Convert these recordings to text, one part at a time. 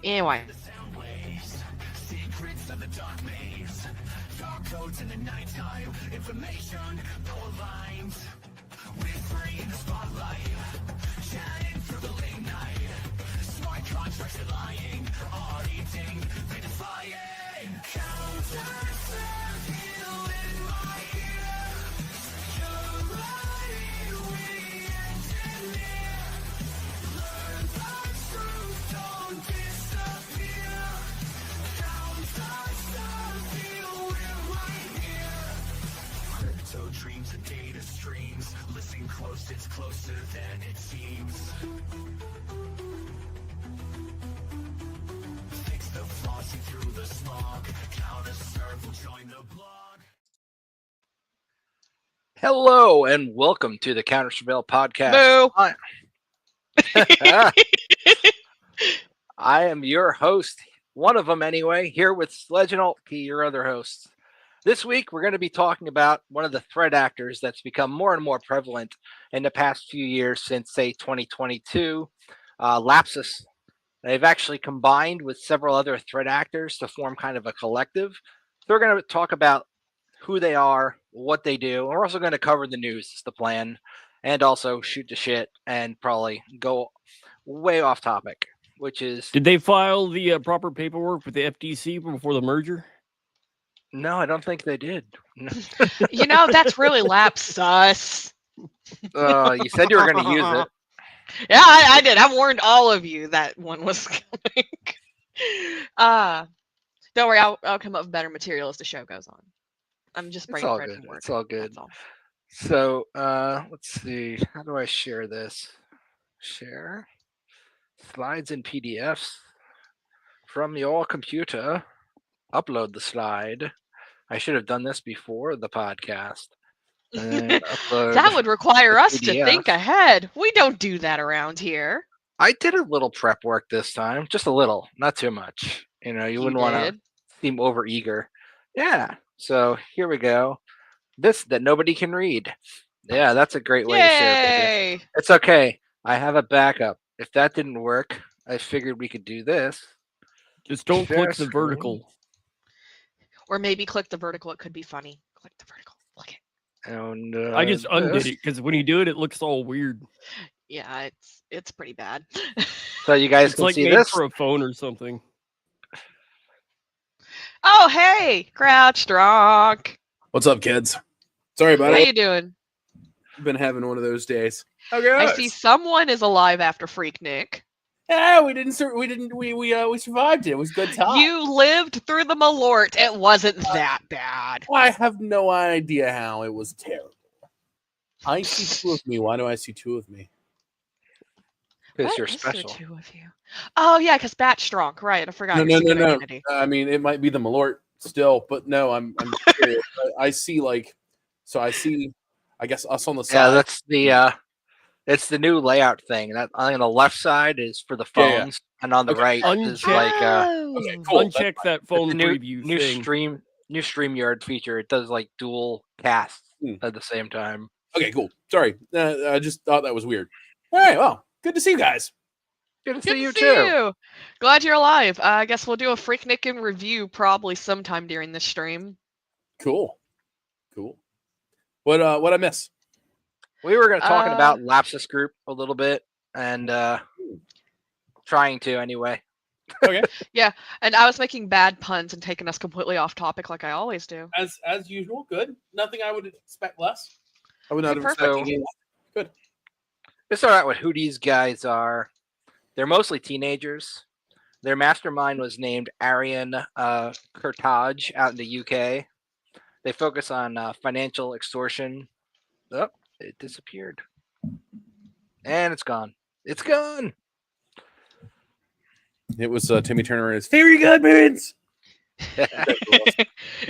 Anyway. Dreams and data streams. Listen close, it's closer than it seems. Fix the flaws, see through the smog. CounterSurveil will join the blog. Hello and welcome to the CounterSurveil Podcast. Boo. I am your host, one of them anyway, here with Legend Altkey, your other host. This week, we're going to be talking about one of the threat actors that's become more and more prevalent in the past few years since, say, 2022, Lapsus. They've actually combined with several other threat actors to form kind of a collective. So we're going to talk about who they are, what they do. We're also going to cover the news, is the plan, and also shoot the shit and probably go way off topic, which is... Did they file the proper paperwork with the FTC before the merger? No, I don't think they did. You know, that's really Lapsus. You said you were going to use it. Yeah, I did. I warned all of you that one was coming. Don't worry, I'll come up with better material as the show goes on. I'm just It's bringing all Fred good. from work. It's all good. That's all. So, let's see. How do I share this? Share. Slides and PDFs from your computer. Upload the slide. I should have done this before the podcast. That would require us to PDF. think ahead. We don't do that around here. I did a little prep work this time. Just a little. Not too much. You know, you wouldn't want to seem over eager. Yeah. So here we go. This that nobody can read. Yeah, that's a great way to share it. Yay! It's okay. I have a backup. If that didn't work, I figured we could do this. Just don't Share click the screen. vertical. Or maybe click the vertical. It could be funny. Click the vertical. Click it. And I just undid it because when you do it, it looks all weird. Yeah, it's pretty bad. So you guys It's can like see made this. for a phone or something. Oh, hey, Crouch Drunk. What's up, kids? Sorry about How it. you doing? I've been having one of those days. Okay. I see someone is alive after Freak Nick. Yeah, we survived it. It was good time. You lived through the Malort. It wasn't that bad. I have no idea how it was terrible. I see two of me. Why do I see two of me? Because What you're is the special. two of you? Oh yeah, because Batch Strong. Right, I forgot. No, your no, no, secret no. identity. I mean, it might be the Malort still, but no, I'm serious. I see I see. I guess us on the side. Yeah, that's the it's the new layout thing. That on the left side is for the Yeah, phones, and on the Okay. right is Uncheck- like Okay, cool. Uncheck that it's phone the new preview new thing. new StreamYard feature. It does like dual casts Hmm. at the same time. Okay, cool. Sorry, I just thought that was weird. All right, well, good to see you guys. Good to Good see you to too. see you. Glad you're alive. I guess we'll do a Freak Nick in review probably sometime during this stream. Cool. What I miss? We were going to talking Uh, about Lapsus Group a little bit, and trying to anyway. Okay, And I was making bad puns and taking us completely off topic like I always do. as usual, good. Nothing I would expect less. I would not have Perfect. expected any less. Good. Let's start out with who these guys are. They're mostly teenagers. Their mastermind was named Arian Kurtaj out in the UK. They focus on financial extortion. Oh, it disappeared. And it's gone. It's gone. It was Timmy Turner and his Fairy Godparents.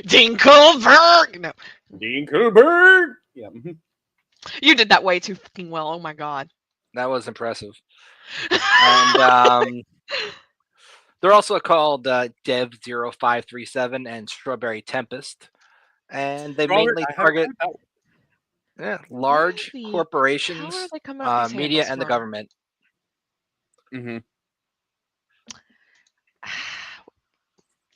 Dinkelberg! No, Dean Cooper. Yeah. mhm. you did that way too fucking well. Oh my god. That was impressive. And they're also called Dev0537 and Strawberry Tempest. And they Robert, mainly I haven't target heard that large Really? How corporations, are they coming up with these media, handles and the from? government. one. Mhm.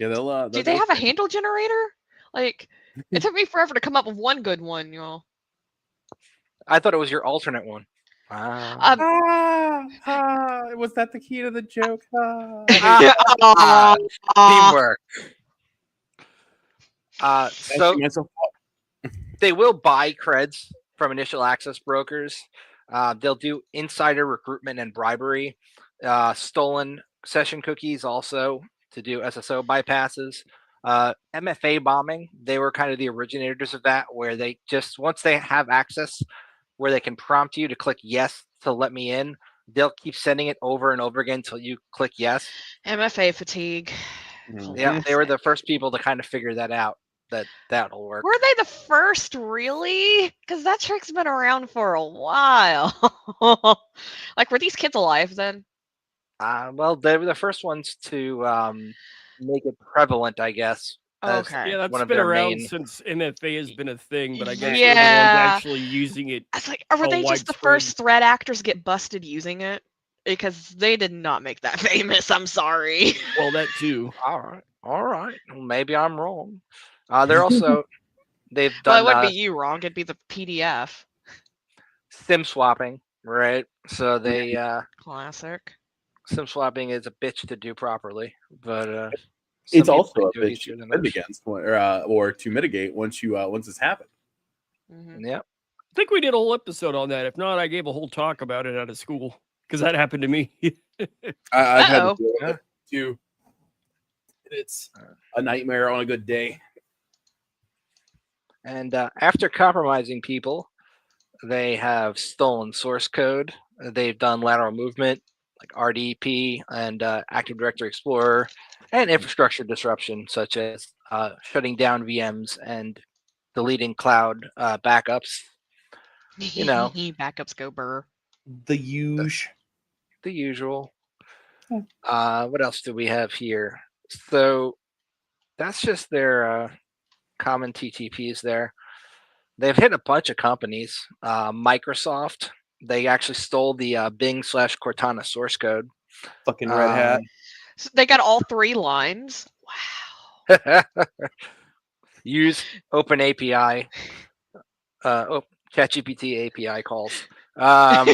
Yeah, they'll. Do they have a handle generator? Like, it took me forever to come up with one good one, you know. I thought it was your alternate one. Was that the key to the joke? Teamwork. So Myself. they will buy creds from initial access brokers. They'll do insider recruitment and bribery, stolen session cookies also to do SSO bypasses. MFA bombing, they were kind of the originators of that, where they just, once they have access where they can prompt you to click yes to let me in, they'll keep sending it over and over again until you click yes. MFA fatigue. Yeah, they were the first people to kind of figure that out, that'll work. Were they the first, really? Because that trick's been around for a while. Like, were these kids alive then? Well, they were the first ones to make it prevalent, I guess. Okay. Yeah, one that's of been their around main- since MFA has been a thing, but I guess Yeah. they're the ones actually using it. I was like, were they just the widespread. first threat actors get busted using it? Because they did not make that famous. I'm sorry. Well, that too. All right. Well, maybe I'm wrong. They're also they've Well, it done wouldn't be you wrong. It'd be the PDF. SIM swapping, right? So they Classic. SIM swapping is a bitch to do properly, but It's some people also a do it bitch easier to than defend others. against, or to mitigate once it's happened. Mhm. Yeah. I think we did a whole episode on that. If not, I gave a whole talk about it out of school because that happened to me. I've had to Uh-oh. deal with it too. It's a nightmare on a good day. And after compromising people, they have stolen source code. They've done lateral movement like RDP and Active Directory Explorer, and infrastructure disruption such as shutting down VMs and deleting cloud backups. You know, Backups go burr. The huge. the usual. Yeah. What else do we have here? So that's just their common TTPs there. They've hit a bunch of companies. Microsoft, they actually stole the Bing/Cortana source code. Fucking red hat. So they got all 3 lines. Wow. Use Open API, ChatGPT API calls. And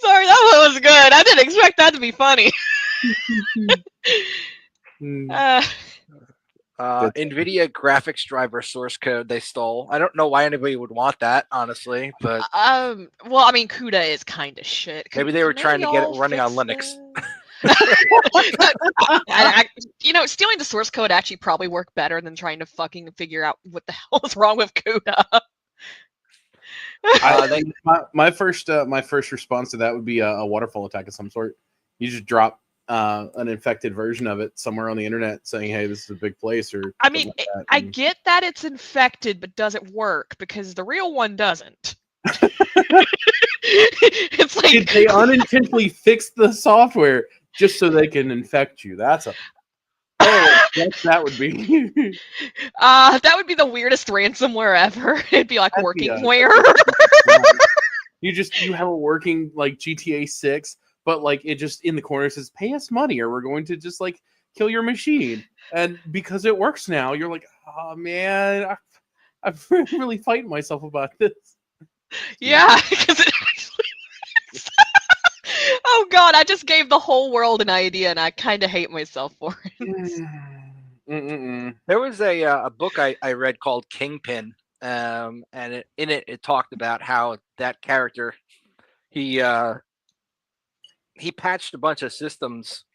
Sorry, that one was good. I didn't expect that to be funny. Nvidia graphics driver source code they stole. I don't know why anybody would want that, honestly, but well, I mean, CUDA is kind of shit. maybe they were trying to get it all running on fix Linux. Stealing the source code actually probably worked better than trying to fucking figure out what the hell is wrong with CUDA. My first response to that would be a waterfall attack of some sort. You just drop an infected version of it somewhere on the internet saying, "Hey, this is a big place." Or I mean, like that. I get that it's infected, but does it work? Because the real one doesn't. It's like Did they unintentionally fix the software just so they can infect you? That's a that would be. that would be the weirdest ransomware ever. It'd be like That'd be working where. You have a working like GTA 6, but like it just in the corner says, "Pay us money, or we're going to just like kill your machine." And because it works now, you're like, "Oh man, I'm really fighting myself about this." Yeah, because it actually. Oh god, I just gave the whole world an idea, and I kind of hate myself for it. There was a book I read called Kingpin, and in it talked about how that character he patched a bunch of systems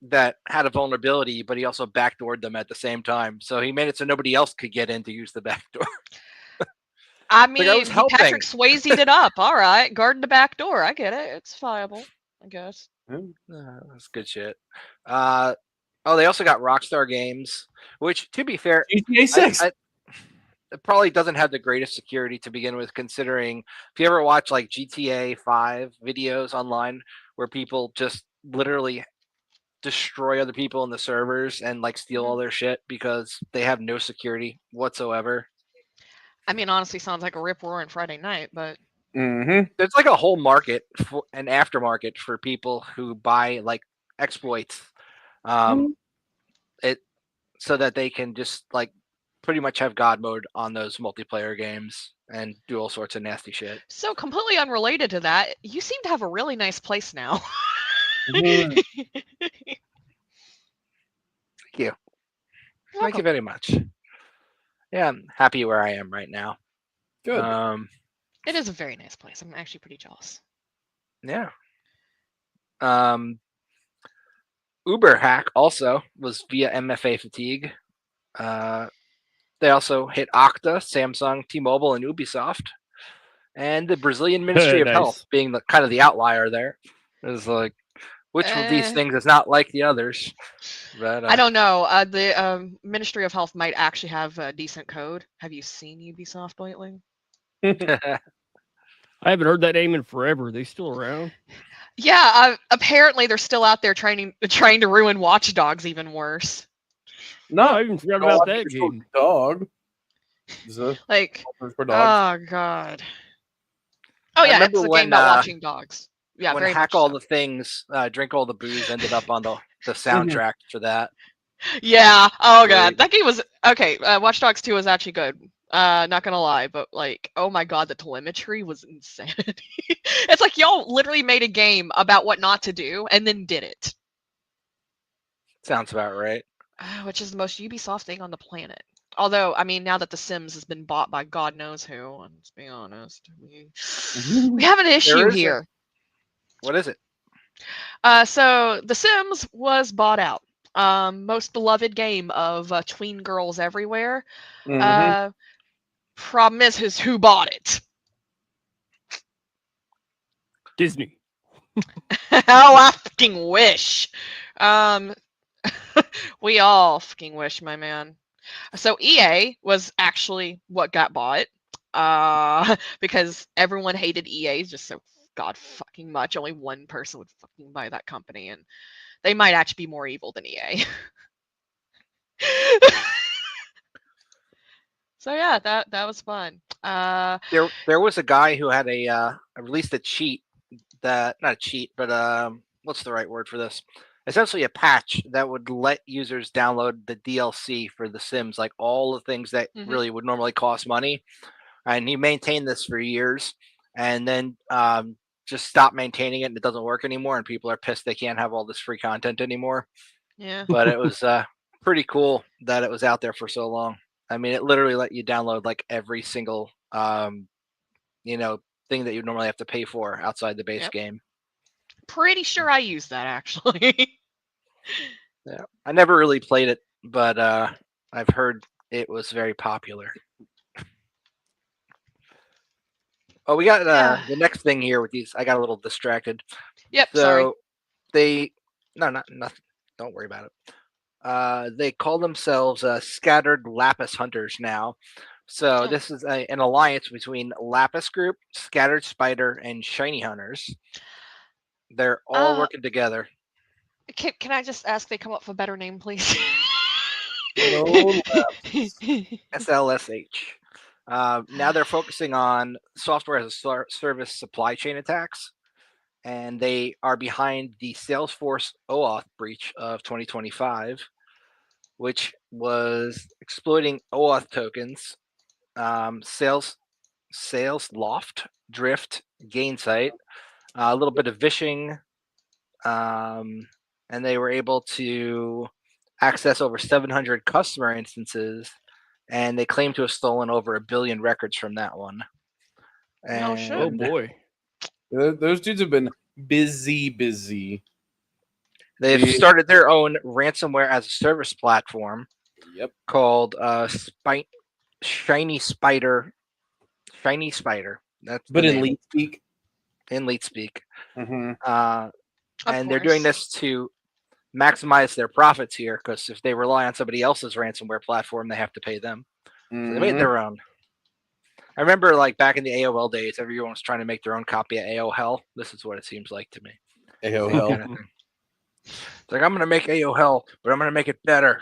that had a vulnerability, but he also backdoored them at the same time. So he made it so nobody else could get in to use the backdoor. I mean, was helping. Patrick Swayze'd it up. All right, guarding the back door. I get it. It's viable, I guess. That's good shit. They also got Rockstar Games, which, to be fair, GTA 6. It probably doesn't have the greatest security to begin with, considering if you ever watch like GTA 5 videos online where people just literally destroy other people in the servers and like steal all their shit because they have no security whatsoever. I mean, honestly, sounds like a rip roaring Friday night, but Mm-hmm. There's like a whole market for an aftermarket for people who buy like exploits, it so that they can just like pretty much have God mode on those multiplayer games and do all sorts of nasty shit. So completely unrelated to that, you seem to have a really nice place now. Mhm. Thank you. Thank you very much. Yeah, I'm happy where I am right now. Good. It is a very nice place. I'm actually pretty jealous. Yeah. Uber hack also was via MFA fatigue. They also hit Okta, Samsung, T-Mobile, and Ubisoft. And the Brazilian Ministry of Nice. Health being the kind of the outlier there. It was like, which of these things is not like the others? But I don't know. The Ministry of Health might actually have decent code. Have you seen Ubisoft lately? I haven't heard that name in forever. Are they still around? Yeah, apparently they're still out there trying to ruin Watch Dogs even worse. No, I Not even forgot about dog, that it's still game. dog. Is it Like, for dogs? oh god. Oh I yeah, remember it's a when, game about watching dogs. Yeah, when very Hack much All so. the Things, Drink All the Booze ended up on the soundtrack for that. Yeah. Oh god, Great. that game was okay. Watch Dogs 2 was actually good. Not gonna lie, but like, oh my god, the telemetry was insanity. It's like y'all literally made a game about what not to do and then did it, Sounds about right. which is the most Ubisoft thing on the planet. Although, I mean, now that The Sims has been bought by God knows who, let's be honest, we have an issue is here. What is it? So The Sims was bought out. Most beloved game of tween girls everywhere. Mhm. Problem is who bought it. Disney. Oh, I fucking wish. We all fucking wish, my man. So EA was actually what got bought. Because everyone hated EA just so god fucking much. Only one person would fucking buy that company, and they might actually be more evil than EA. So yeah, that was fun. There was a guy who had released a cheat that not a cheat, but what's the right word for this? Essentially a patch that would let users download the DLC for The Sims, like all the things that really would normally cost money. And he maintained this for years, and then just stopped maintaining it, and it doesn't work anymore. And people are pissed they can't have all this free content anymore. Yeah. But it was pretty cool that it was out there for so long. I mean, it literally let you download like every single thing that you normally have to pay for outside the base game. Pretty sure I used that actually. Yeah, I never really played it, but I've heard it was very popular. Oh, we got the next thing here with these. I got a little distracted. Yep. So Sorry. they nothing. Don't worry about it. They call themselves Scattered Lapis Hunters now. So this is an alliance between Lapsus Group, Scattered Spider, and Shiny Hunters. They're all working together. Can I just ask they come up with a better name, please? No SLSH. Now they're focusing on software as a service supply chain attacks, and they are behind the Salesforce OAuth breach of 2025, which was exploiting OAuth tokens, sales loft, drift, gainsight, a little bit of vishing, and they were able to access over 700 customer instances, and they claim to have stolen over 1 billion records from that one. No shit. Oh boy. Those dudes have been busy. They've started their own ransomware as a service platform. Yep. Called Shiny Spider. Shiny Spider. That's But the in name. leet speak. In leet speak. Mm-hmm. And they're doing this to maximize their profits here, because if they rely on somebody else's ransomware platform, they have to pay them. So they made their own. I remember, like, back in the AOL days, everyone was trying to make their own copy of AOL. This is what it seems like to me. AOL. Kind of thing. It's like, I'm going to make AOL, but I'm going to make it better.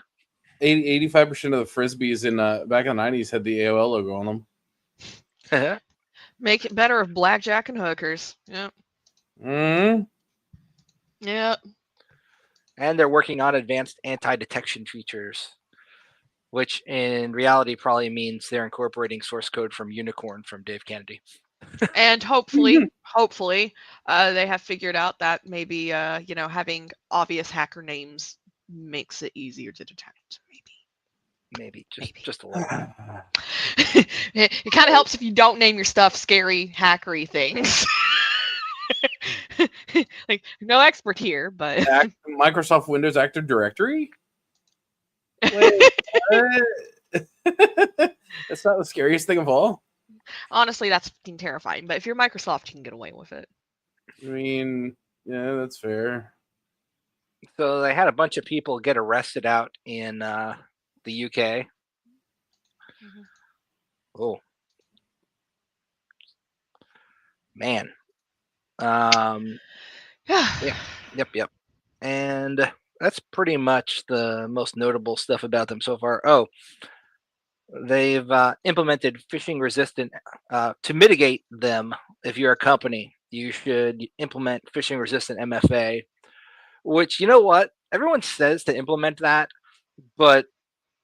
85% of the frisbees in back in the 90s had the AOL logo on them. Make it better of blackjack and hookers. Yep. Mm. Yep. And they're working on advanced anti-detection features, which in reality probably means they're incorporating source code from Unicorn from Dave Kennedy. And hopefully, they have figured out that maybe having obvious hacker names makes it easier to detect. Maybe Maybe. just a little. It kind of helps if you don't name your stuff scary hackery things. Like, no expert here, but Microsoft Windows Active Directory? Wait, what? That's not the scariest thing of all. honestly, that's fucking terrifying. But if you're Microsoft, you can get away with it. I mean, yeah, that's fair. So they had a bunch of people get arrested out in the UK. Mhm. Oh, man. Yep. And that's pretty much the most notable stuff about them so far. Oh, they've implemented phishing resistant to mitigate them. If you're a company, you should implement phishing resistant MFA, which, you know what? Everyone says to implement that, but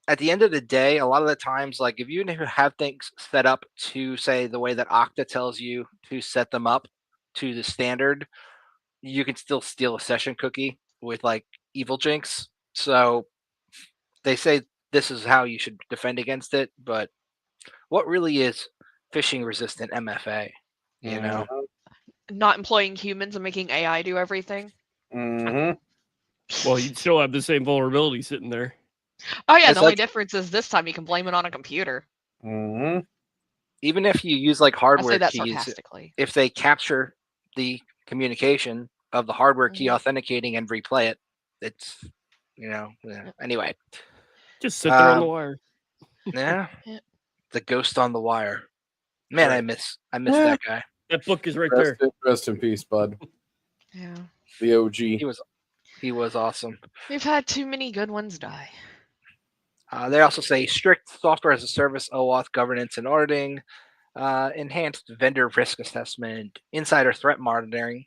at the end of the day, a lot of the times, like if you have things set up to say the way that Okta tells you to set them up to the standard, you can still steal a session cookie with like evil jinx. So they say this is how you should defend against it, but what really is phishing resistant MFA? You know, Not employing humans and making AI do everything. Mm-hmm. Well, you'd still have the same vulnerability sitting there. Oh yeah, It's the only like- difference is this time you can blame it on a computer. Mm-hmm. even if you use like I say hardware that keys, sarcastically. if they capture the communication of the hardware key Mhm. authenticating and replay it, it's anyway. Just sit there on the Um, wire. Yeah, Yeah. the ghost on the wire. Man, Right. I miss that guy. That book is right there. Rest in peace, bud. Yeah. The OG. He was awesome. We've had too many good ones die. They also say strict software as a service OAuth governance and auditing, enhanced vendor risk assessment, insider threat monitoring,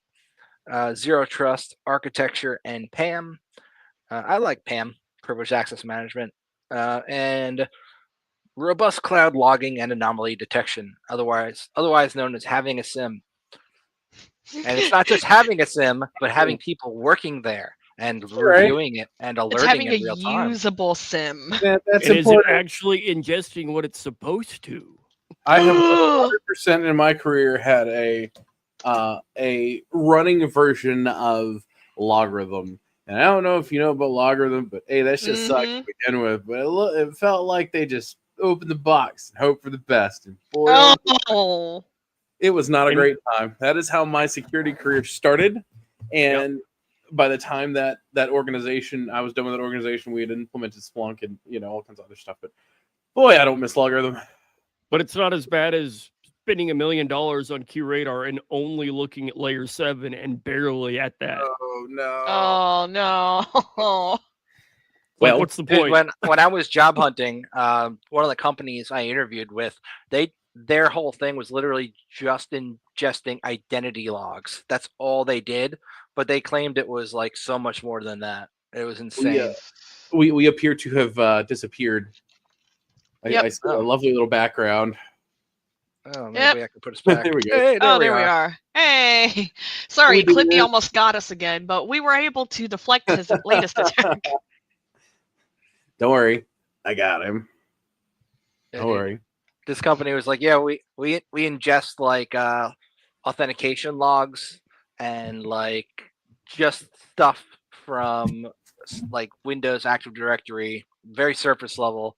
zero trust architecture, and PAM. I like PAM, privileged access management, and robust cloud logging and anomaly detection, otherwise known as having a SIM. And it's not just having a SIM, but having people working there and reviewing it and It's alerting having in a real time. usable sim. That's And is it important. actually ingesting what it's supposed to? I have 100% in my career had a running version of Logarithm. And I don't know if you know about Logarithm, but hey, that shit sucks to begin with. But it felt like they just opened the box and hope for the best. And boy, Oh. it was not a And- great time. That is how my security career started. And by the time that organization, I was done with that organization, we had implemented Splunk and all kinds of other stuff. But boy, I don't miss Logarithm. But it's not as bad as spending $1 million on QRadar and only looking at layer 7 and barely at that. Oh no. Oh no. Like, Well, what's the Dude, point? when I was job hunting, one of the companies I interviewed with, their whole thing was literally just ingesting identity logs. That's all they did, but they claimed it was like so much more than that. It was insane. We appear to have disappeared. Yep. I see a lovely little background. Oh, maybe Yep. I can put us back. There we go. Hey, Oh, there we are. Hey. Sorry, We did Clippy it. almost got us again, but we were able to deflect his latest attack. Don't worry, I got him. Yeah, Don't dude. worry. This company was like, yeah, we ingest like authentication logs and like just stuff from like Windows Active Directory, very surface level,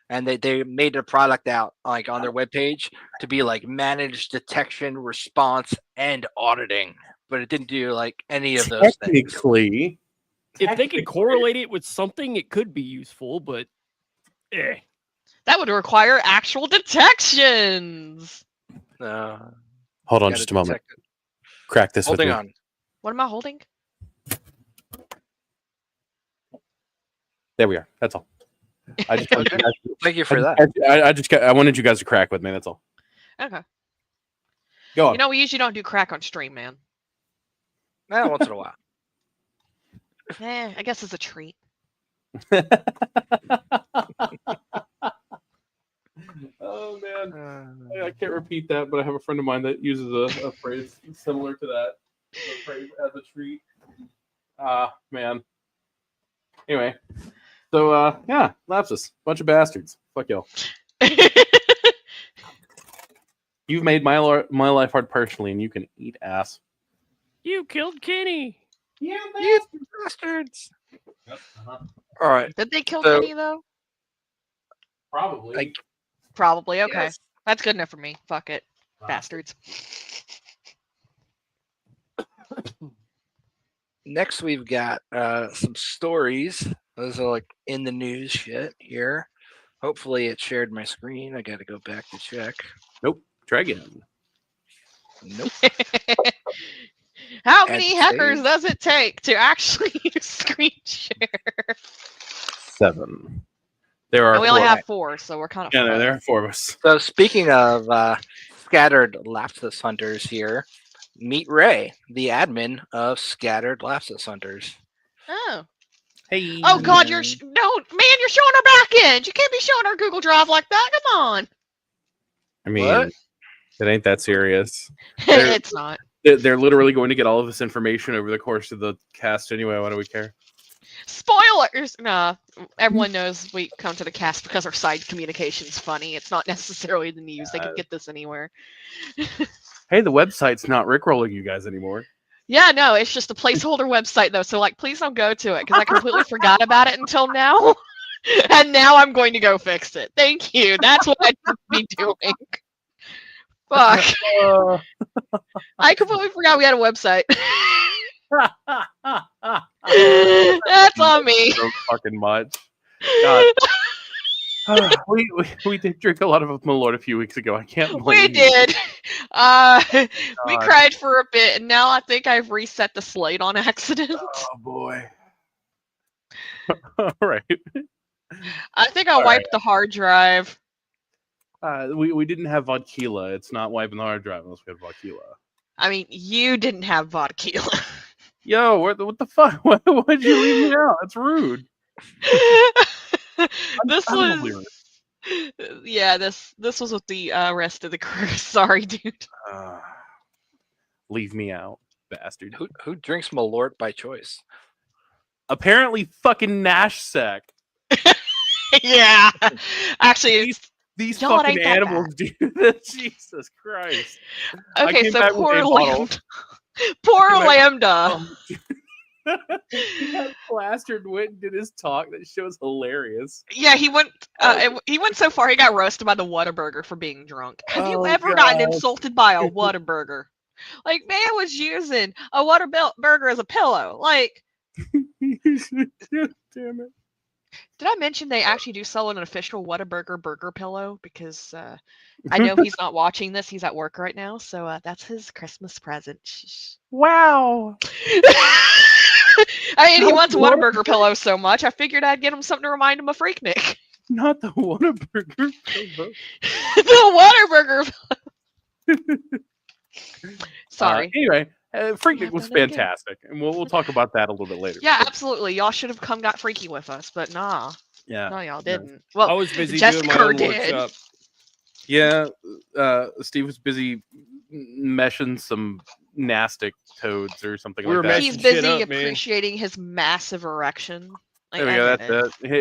and they made a product out like on their webpage to be like managed detection, response, and auditing, but it didn't do like any of those things. Technically, If they could correlate it with something, it could be useful, but That would require actual detections. hold on Gotta just a moment. detect it. Crack this with Holding me. on. What am I holding? There we are. That's all. I just wanted you guys, Thank you for that. I wanted you guys to crack with me. That's all. Okay. Go on. You know, we usually don't do crack on stream, man. Once in a while. I guess it's a treat. Oh man, I can't repeat that, but I have a friend of mine that uses a phrase similar to that. A phrase as a treat. Man. Anyway, so yeah, Lapsus, bunch of bastards. Fuck y'all. You've made my life hard personally, and you can eat ass. You killed Kenny. Yeah, You bastards. All right. Did they kill So- Kenny though? Probably. Like, Probably. Okay, yes. that's good enough for me. Fuck it, Wow. bastards. Next, we've got some stories. Those are like in the news shit here. Hopefully, it shared my screen. I got to go back to check. Nope. Try again. Nope. How And many hackers save. does it take to actually screen share? 7. There are. And we only 4. have 4, so we're kind of Yeah, there are 4 of us. So, speaking of scattered Lapsus hunters here, meet Ray, the admin of Scattered Lapsus Hunters. Oh. Hey. Oh God, you're no man. You're showing our back end. You can't be showing our Google Drive like that. Come on. I mean, What? it ain't that serious. They're- It's not. They're literally going to get all of this information over the course of the cast anyway. Why do we care? Spoilers. Nah, everyone knows we come to the cast because our side communication's funny. It's not necessarily the news. They can get this anywhere. Hey, the website's not rickrolling you guys anymore. Yeah, no, it's just a placeholder website though. So like, please don't go to it because I completely forgot about it until now, and now I'm going to go fix it. Thank you. That's what I should be doing. Fuck. I completely forgot we had a website. That's on me. So fucking much. God. We did drink a lot of Malort a few weeks ago. I can't We believe did. We God. cried for a bit, and now I think I've reset the slate on accident. Oh boy. All right. I think I wiped the hard drive. We didn't have vodka. It's not wiping the hard drive unless we have vodka. I mean, you didn't have vodka. Yo, what the fuck? Why'd you leave me out? That's rude. This Unbelievable. was, yeah. This was with the rest of the crew. Sorry, dude. Leave me out, bastard. Who drinks Malort by choice? Apparently, fucking Nash Sec. Yeah. Actually, These Y'all, it fucking ain't that animals do this. Jesus Christ. I okay. came So back with poor a bottle. Lambda. Poor came back- Lambda. That bastard went and did his talk. That show's hilarious. Yeah, he went so far he got roasted by the Whataburger for being drunk. Have you Oh, ever gotten God. insulted by a Whataburger? Like, man was using a Whataburger as a pillow. Like, Damn it. did I mention they actually do sell an official Whataburger burger pillow? Because I know he's not watching this. He's at work right now. So that's his Christmas present. Wow. I mean, he wants a Whataburger pillow so much, I figured I'd get him something to remind him of Freaknik. Not the Whataburger. The Whataburger. Sorry. Anyway, Freaknik was Happened again. fantastic, and we'll talk about that a little bit later. Yeah, absolutely. Y'all should have got freaky with us, but nah. Yeah. No, y'all Yeah. didn't. I Well, was busy Jessica doing my own did. workshop. Yeah, Steve was busy meshing some nastic toads or something We were like that. he's messing shit busy up, man. appreciating his massive erection. Like, There we I go. get That's it. He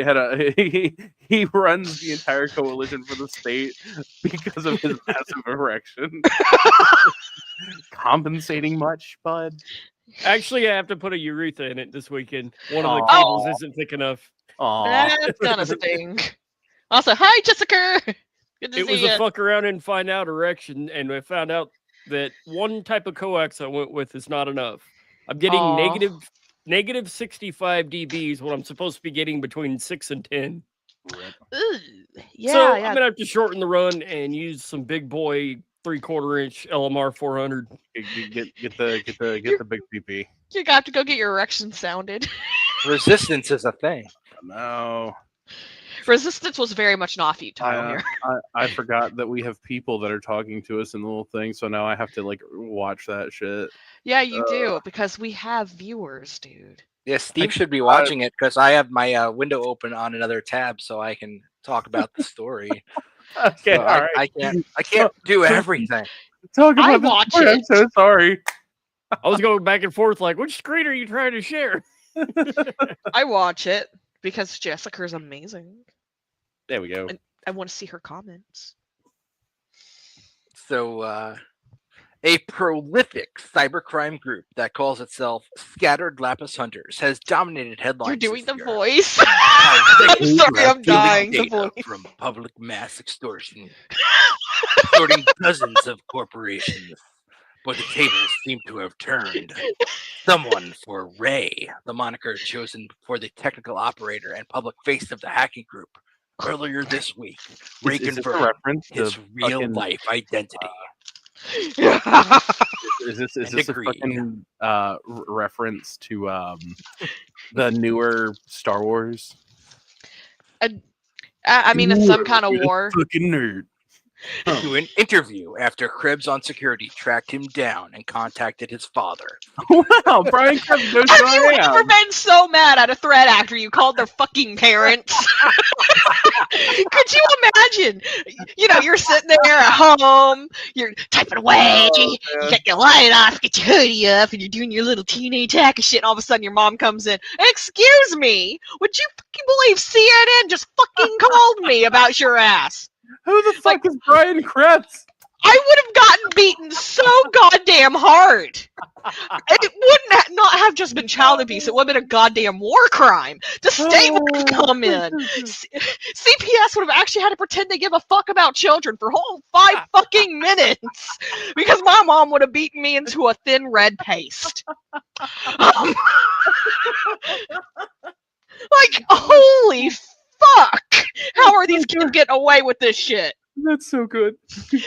had he runs the entire coalition for the state because of his massive erection. Compensating much, bud? Actually, I have to put a urethra in it this weekend. One of the Aw. cables isn't thick enough. Aw. That's gonna sting. Also, hi Jessica. Good to It see was you. a fuck around and find out erection, and I found out that one type of coax I went with is not enough. I'm getting Aw. negative 65 dBs when I'm supposed to be getting between 6 and 10. Ooh, yeah, So yeah. I'm gonna have to shorten the run and use some big boy 3/4 inch LMR 400. Get the big PP. You got to go get your erection sounded. Resistance is a thing. No. Resistance was very much not futile here. I forgot that we have people that are talking to us in the little thing, so now I have to like watch that shit. Yeah, you do, because we have viewers, dude. Yeah, Steve should be watching it because I have my window open on another tab so I can talk about the story. Okay, So all right. I can't do everything. Talk about I this watch story, I'm it. so sorry. I was going back and forth like, which screen are you trying to share? I watch it because Jessica's amazing. There we go. And I want to see her comments. So, a prolific cybercrime group that calls itself Scattered Lapis Hunters has dominated headlines. You're doing this the year. voice. How I'm sorry, they are I'm dying. stealing The data voice. from public mass extortion, extorting dozens of corporations. But the tables seem to have turned. Someone for Ray, the moniker chosen for the technical operator and public face of the hacking group. Earlier this week, Ray Is this a confirmed reference to his real-life identity. Is this and a agreed. fucking reference to the newer Star Wars? I mean, it's some kind of war. Fucking nerd. To an interview after Krebs on security tracked him down and contacted his father. Wow, Brian Krebs knows Have who you I am. ever been so mad at a threat actor you called their fucking parents? Could you imagine? You know, you're sitting there at home, you're typing away, you got your light off, get your hoodie up, and you're doing your little teenage hacker shit, and all of a sudden your mom comes in. Excuse me, would you fucking believe CNN just fucking called me about your ass? Who the fuck is Brian Krebs? I would have gotten beaten so goddamn hard. It wouldn't not have just been child abuse. It would have been a goddamn war crime. The state would have come in. CPS would have actually had to pretend they give a fuck about children for a whole 5 fucking minutes because my mom would have beaten me into a thin red paste. Like, holy fuck! How are these kids getting away with this shit? That's so good.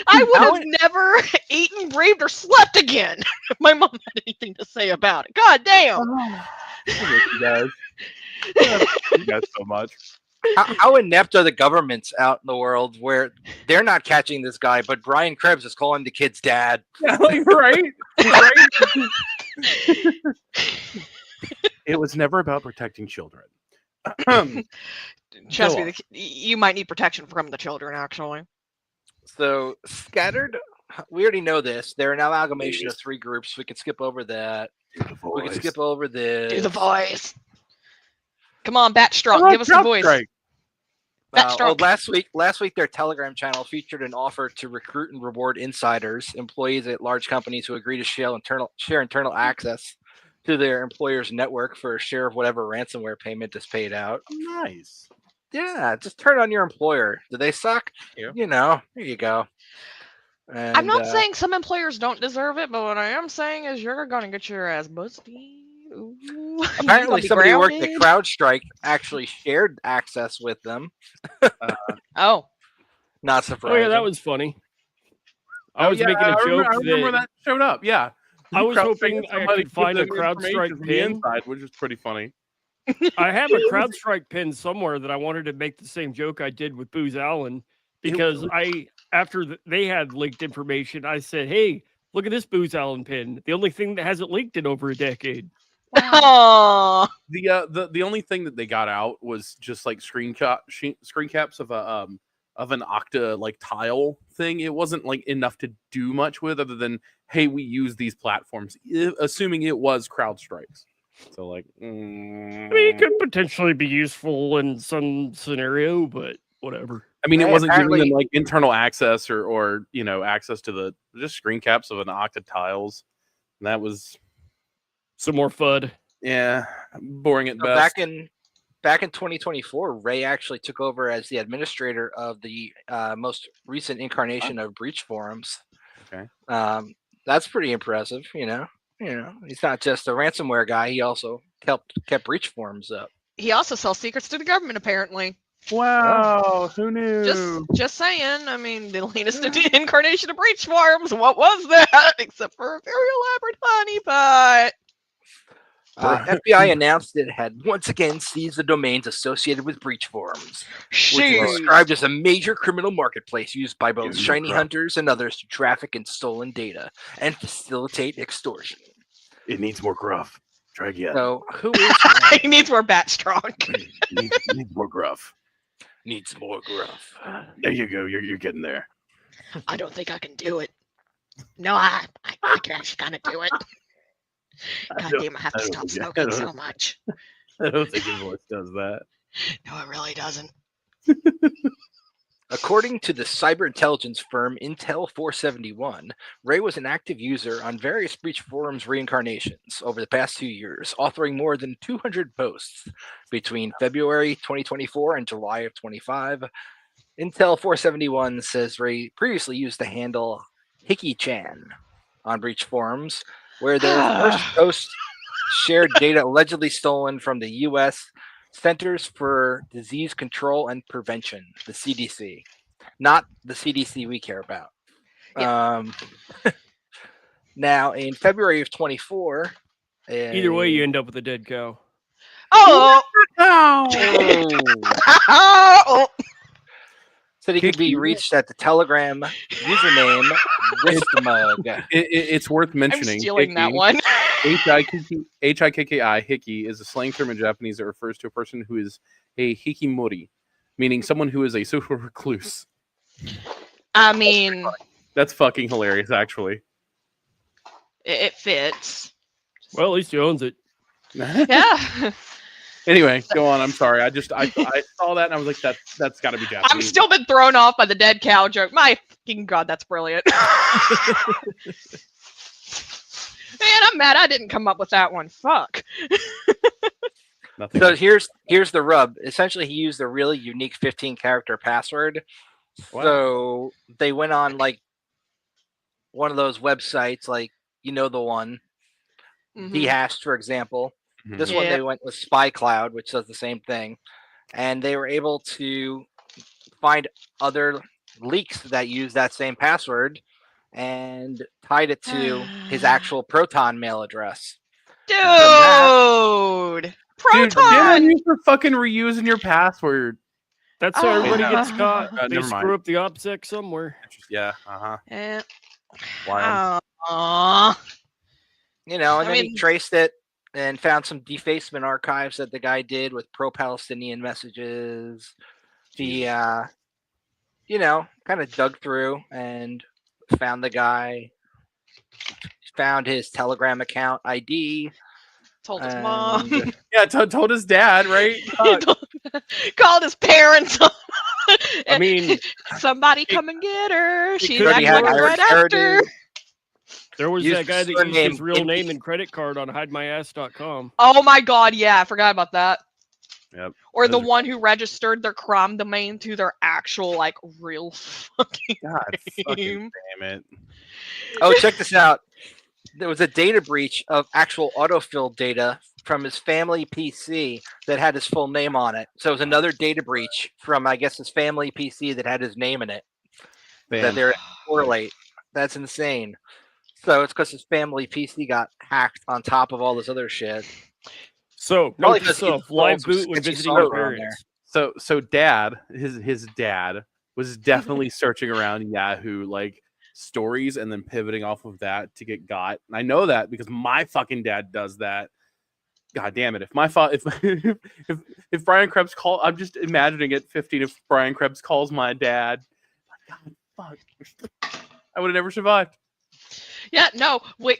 I would have never eaten, breathed, or slept again if my mom had anything to say about it. God damn. I miss you guys. I miss you guys so much. How inept are the governments out in the world where they're not catching this guy, but Brian Krebs is calling the kid's dad? Yeah, like, right? It was never about protecting children. Trust me, you might need protection from the children, actually. So, Scattered, we already know this. They're an amalgamation of 3 groups. We can skip over that. We can skip over this. Do the voice. Come on, Batstrong, give us the voice. Batstrong. Last week, their Telegram channel featured an offer to recruit and reward insiders, employees at large companies who agree to share internal access to their employer's network for a share of whatever ransomware payment is paid out. Nice. Yeah, just turn on your employer. Do they suck? Yeah. You know, here you go. And, I'm not saying some employers don't deserve it, but what I am saying is you're going to get your ass busted. Ooh. Apparently, somebody who worked at CrowdStrike actually shared access with them. Oh. Not surprising. Oh yeah, that was funny. I was making a joke. I remember that showed up. Yeah. I was hoping I could find a CrowdStrike pin. Inside, which is pretty funny. I have a CrowdStrike pin somewhere that I wanted to make the same joke I did with Booz Allen because they had leaked information, I said, "Hey, look at this Booz Allen pin. The only thing that hasn't leaked in over a decade." Oh. The only thing that they got out was just like screen caps of an Okta like tile thing. It wasn't like enough to do much with other than, hey, we use these platforms, assuming it was CrowdStrike's. So like, I mean, it could potentially be useful in some scenario, but whatever. I mean, it wasn't giving them like internal access or you know, access to the just screen caps of an Okta tiles. And that was some more FUD. Yeah, boring at So best. Back in 2024, Ray actually took over as the administrator of the most recent incarnation of Breach Forums. Okay, that's pretty impressive. You know, he's not just a ransomware guy. He also kept Breach Forums up. He also sells secrets to the government, apparently. Wow, who knew? Just saying. I mean, the latest incarnation of Breach Forums. What was that? Except for a very elaborate honeypot. FBI announced it had once again seized the domains associated with breach forums, which is Jeez. described as a major criminal marketplace used by both Give me shiny crap. hunters and others to traffic in stolen data and facilitate extortion. It needs more gruff. Try again. So, who is He needs more bat strong. Needs more gruff. needs more gruff? There you go. You're getting there. I don't think I can do it. No, I can actually kind of do it. God damn, I have to stop smoking so much. I don't think your voice does that. No, it really doesn't. According to the cyber intelligence firm Intel 471, Ray was an active user on various breach forums reincarnations over the past 2 years, authoring more than 200 posts between February 2024 and July of 25. Intel 471 says Ray previously used the handle Hickey-chan on breach forums, where their first post shared data allegedly stolen from the U.S. Centers for Disease Control and Prevention, the CDC, not the CDC we care about. Yeah. Now, in February of 24, Either way, you end up with a dead cow. Oh! oh, said he could be reached at the Telegram username Wristmug. It's worth I'm mentioning. stealing that one. Hikki, Hikki, is a slang term in Japanese that refers to a person who is a hikimori, meaning someone who is a social recluse. I mean, That's fucking hilarious, actually. it fits. Well, at least he owns it. Yeah. Anyway, go on. I'm sorry. I saw that and I was like, that's got to be Japanese. I'm still been thrown off by the dead cow joke. My fucking God, that's brilliant. Man, I'm mad I didn't come up with that one. Fuck. Nothing. So here's the rub. Essentially, he used a really unique 15-character password. Wow. So they went on like one of those websites, like the one, Mhm. Dehashed, for example. Mhm. This one Yeah. they went with SpyCloud, which does the same thing, and they were able to find other leaks that use that same password and tied it to his actual Proton mail address. Dude. Dude, Proton. you for fucking reusing your password. That's how everybody yeah. gets caught. They Never mind. screw up the opsec somewhere. Yeah. Uh-huh. Eh. Wild. Aw. And I then he mean- traced it and found some defacement archives that the guy did with pro-Palestinian messages. He, kind of dug through and found the guy, found his Telegram account ID. Told his mom. and- Yeah, told his dad, right? Called his parents. I mean, Somebody come and get her. She's could acting be had right Irish after. heritage. there was Used that guy that the used his surname real name Indy. and credit card on hidemyass.com. Oh my God, yeah, I forgot about that. Yep. Or the Those are- one who registered their Crom domain to their actual, like, real fucking God fucking name. damn it. Oh, check this out. There was a data breach of actual autofill data from his family PC that had his full name on it. So it was another data breach from, I guess, his family PC that had his name in it. That Bam. they're correlate. That's insane. So it's because his family PC got hacked on top of all this other shit. So, Probably note to 'cause he self, installed live some boot when sketchy visiting your software on there. parents. So dad, his dad was definitely searching around Yahoo like stories and then pivoting off of that to get got. And I know that because my fucking dad does that. God damn it! If my if Brian Krebs call, I'm just imagining it. 15. If Brian Krebs calls my dad, God, fuck, I would have never survived. Yeah, no, wait,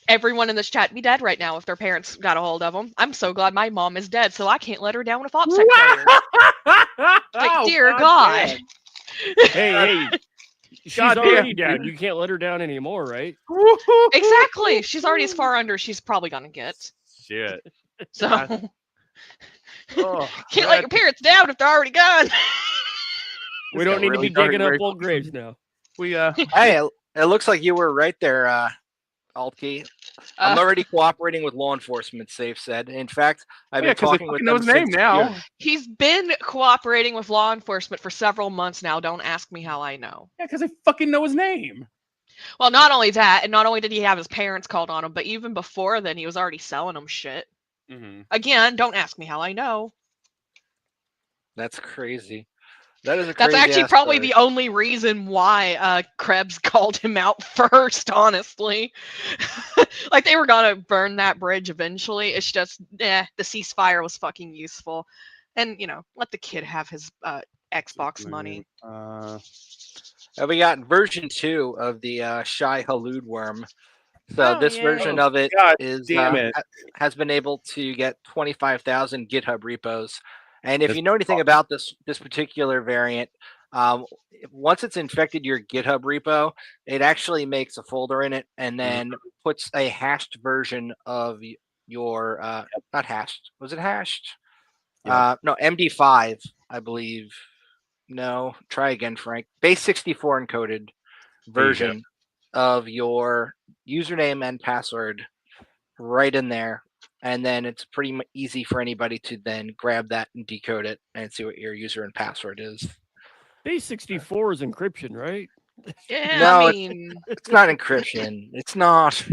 everyone in this chat be dead right now if their parents got a hold of them. I'm so glad my mom is dead, so I can't let her down with OPSEC players. Like, dear God. damn. Hey, she's God already damn, down. dude. You can't let her down anymore, right? Exactly. She's already as far under she's probably gonna get. Shit. So God. Oh, can't let your parents down if they're already gone. We got don't need really to be dark digging up very old graves now. we Hey, it looks like you were right there, Altkey. I'm already cooperating with law enforcement, Safe said. In fact, I've yeah, been because they talking with fucking them know his name since now. June. He's been cooperating with law enforcement for several months now. Don't ask me how I know. Yeah, because they fucking know his name. Well, not only that, and not only did he have his parents called on him, but even before then, he was already selling them shit. Again, don't ask me how I know. That's crazy. That is a That's crazy actually ass probably story. the only reason why Krebs called him out first, honestly. Like, they were gonna burn that bridge eventually. It's just, the ceasefire was fucking useful. And, let the kid have his Xbox money. We got version 2 of the Shy Halud worm. So this version Oh, of it God is damn it. has been able to get 25,000 GitHub repos. And if That's you know anything about this particular variant, once it's infected your GitHub repo, it actually makes a folder in it and then puts a hashed version of your not hashed. Was it hashed? Yep. No, MD5, I believe. No, try again, Frank. Base 64 encoded There you go. version of your username and password right in there. And then it's pretty easy for anybody to then grab that and decode it and see what your user and password is. Base 64 is encryption, right? Yeah, No, I mean, it's not encryption. It's not.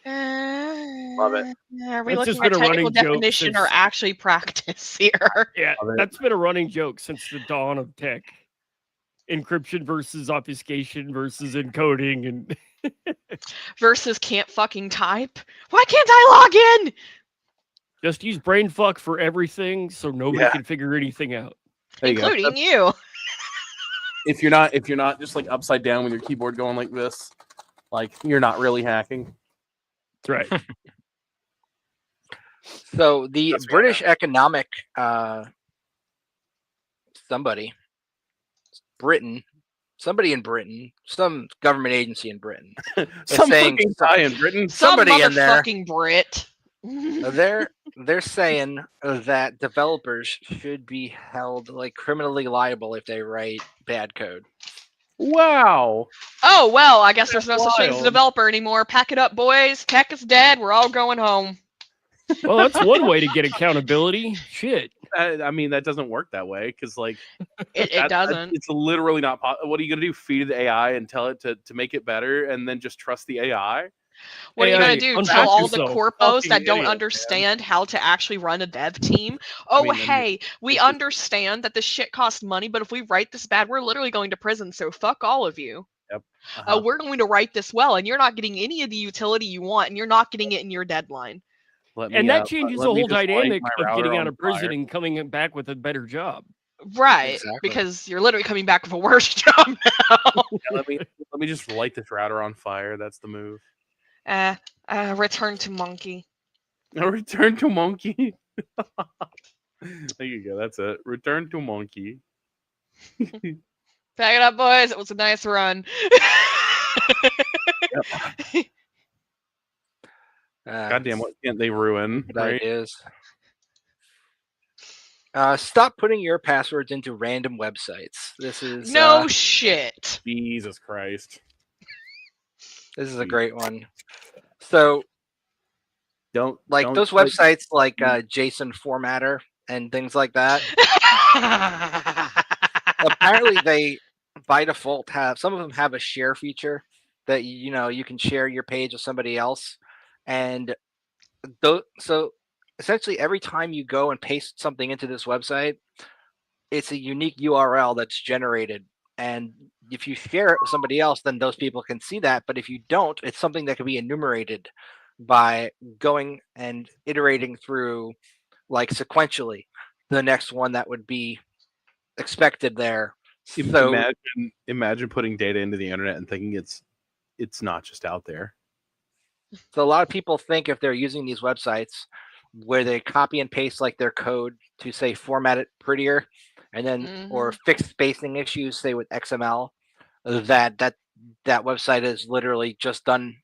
Love it. Are we That's looking just at been a running technical joke definition or since- actually practice here? Yeah, Love it. that's been a running joke since the dawn of tech. Encryption versus obfuscation versus encoding, and Versus can't fucking type? Why can't I log in? just use brain fuck for everything, so nobody Yeah. can figure anything out. There you go. Including you. If you're not just like upside down with your keyboard going like this, like you're not really hacking. That's right. So the That's British economic somebody in Britain, some government agency in Britain, Some saying fucking guy in Britain. somebody Some in there. motherfucking Brit. They're saying that developers should be held like criminally liable if they write bad code. Wow. Oh, well, I guess there's no such thing as a wild. developer anymore. Pack it up, boys. Tech is dead. We're all going home. Well, that's one way to get accountability. Shit. I mean, that doesn't work that way because, like, It doesn't. It's literally not. What are you gonna do? Feed it the AI and tell it to make it better, and then just trust the AI? What are you AI, going to do? unpack Tell all the yourself. corpos Fucking that don't idiot, man. understand how to actually run a dev team? Oh, mean, hey, we it's just- understand that this shit costs money, but if we write this bad, we're literally going to prison, so fuck all of you. Uh-huh. We're going to write this well, and you're not getting any of the utility you want, and you're not getting it in your deadline. And that changes the let me whole just light dynamic my of router getting on out of prison fire. and coming back with a better job. Right, Exactly. because you're literally coming back with a worse job now. Yeah, let me just light this router on fire. That's the move. Return to monkey. Return to monkey. There you go. That's it. Return to monkey. Pack it up, boys. It was a nice run. Goddamn! What can't they ruin? Good Right? ideas. Stop putting your passwords into random websites. This is No shit. Jesus Christ! this is a great one. So Don't those click- websites like JSON Formatter and things like that. Apparently, they by default have some of them have a share feature that you can share your page with somebody else, and so essentially every time you go and paste something into this website, it's a unique URL that's generated, and if you share it with somebody else, then those people can see that. But if you don't, it's something that can be enumerated by going and iterating through like sequentially the next one that would be expected there. So Imagine putting data into the internet and thinking it's not just out there. So a lot of people think if they're using these websites where they copy and paste like their code to say format it prettier, and then or fix spacing issues, say with XML, that website is literally just done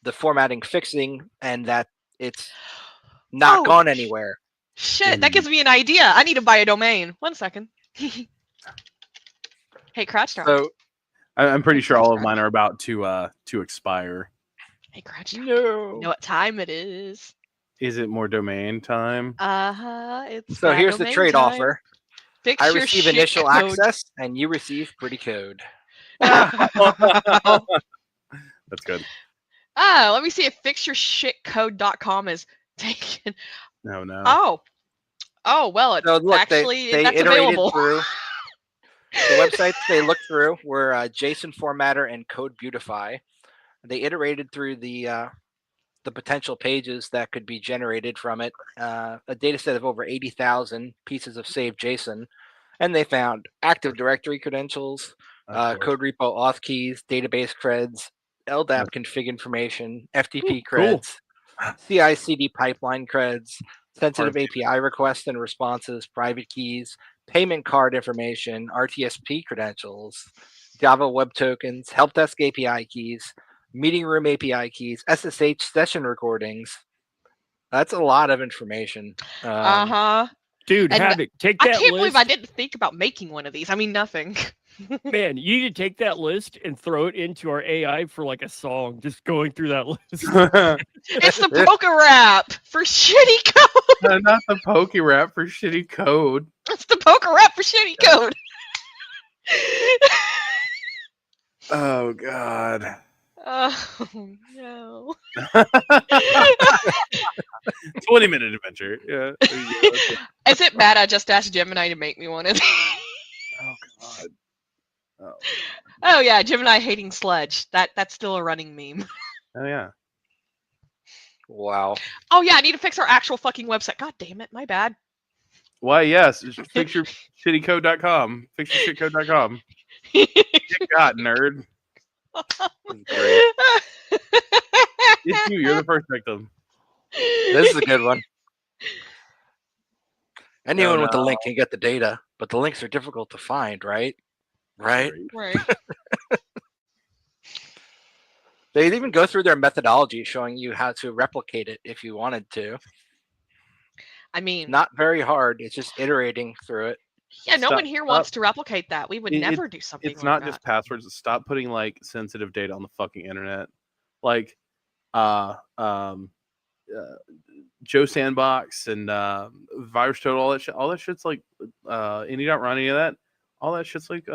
the formatting fixing, and that it's not gone anywhere. Shit, that gives me an idea. I need to buy a domain. 1 second. Hey, Crouch Dog. So I'm pretty sure all of mine are about to expire. Hey, Crouch Dog. no. You know what time it is? Is it more domain time? It's So that here's the domain trade time. offer. Fix I your receive shit initial code. access, and you receive pretty code. That's good. Let me see if fixyourshitcode.com is taken. No. Oh, well, it's So look, actually they that's iterated available. through the websites they looked through were JSON Formatter and Code Beautify. They iterated through the potential pages that could be generated from it, a data set of over 80,000 pieces of saved JSON, and they found Active Directory credentials, code repo auth keys, database creds, LDAP config information, FTP cool. creds, CI/CD pipeline creds, sensitive API requests and responses, private keys, payment card information, RTSP credentials, Java web tokens, help desk API keys, meeting room API keys, SSH session recordings. That's a lot of information. Dude, And Havoc, take I that can't list. believe I didn't think about making one of these. I mean, nothing. Man, you need to take that list and throw it into our AI for like a song, just going through that list. It's the poker rap for shitty code. Not the pokey rap for shitty code. It's the poker rap for shitty code. Oh God. Oh no. 20-minute adventure. Yeah. There you go. Okay. Is it bad I just asked Gemini to make me one of these? Oh God. Oh. Oh yeah, Gemini hating Sledge. That's still a running meme. Oh yeah. Wow. Oh yeah, I need to fix our actual fucking website. God damn it, my bad. Why? Yes. Fixyourshittycode.com. Fixyourshitcode.com. Get got, nerd. Great. It's you. You're the first victim. This is a good one. Anyone with the no. link can get the data, but the links are difficult to find, right? Right? Right. They even go through their methodology showing you how to replicate it if you wanted to. I mean, Not very hard. It's just iterating through it. yeah, no Stop- one here wants to replicate that. We would never do something It's like not that. just passwords. Stop putting like sensitive data on the fucking internet. Like Joe Sandbox and Virus Total, all that shit. All that shit's like Indy.run, any of that. All that shit's like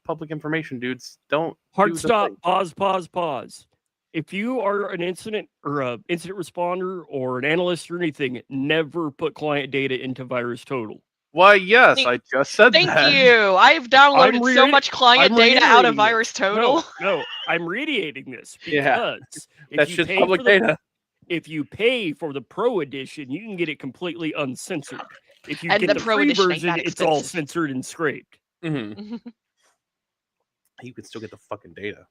public information, dudes. Don't Hard do the stop. thing. Pause. If you are an incident or a incident responder or an analyst or anything, never put client data into Virus Total. Why, yes, Thank- I just said Thank that. you. I've downloaded so much client I'm data out of reiterating Virus this. Total. No, I'm radiating this Yeah. because That if you shit's pay public for the data. if you pay for the Pro edition, you can get it completely uncensored. If you And get the the Pro free edition ain't version, that it's all expensive. censored and scraped. Mm-hmm. You can still get the fucking data.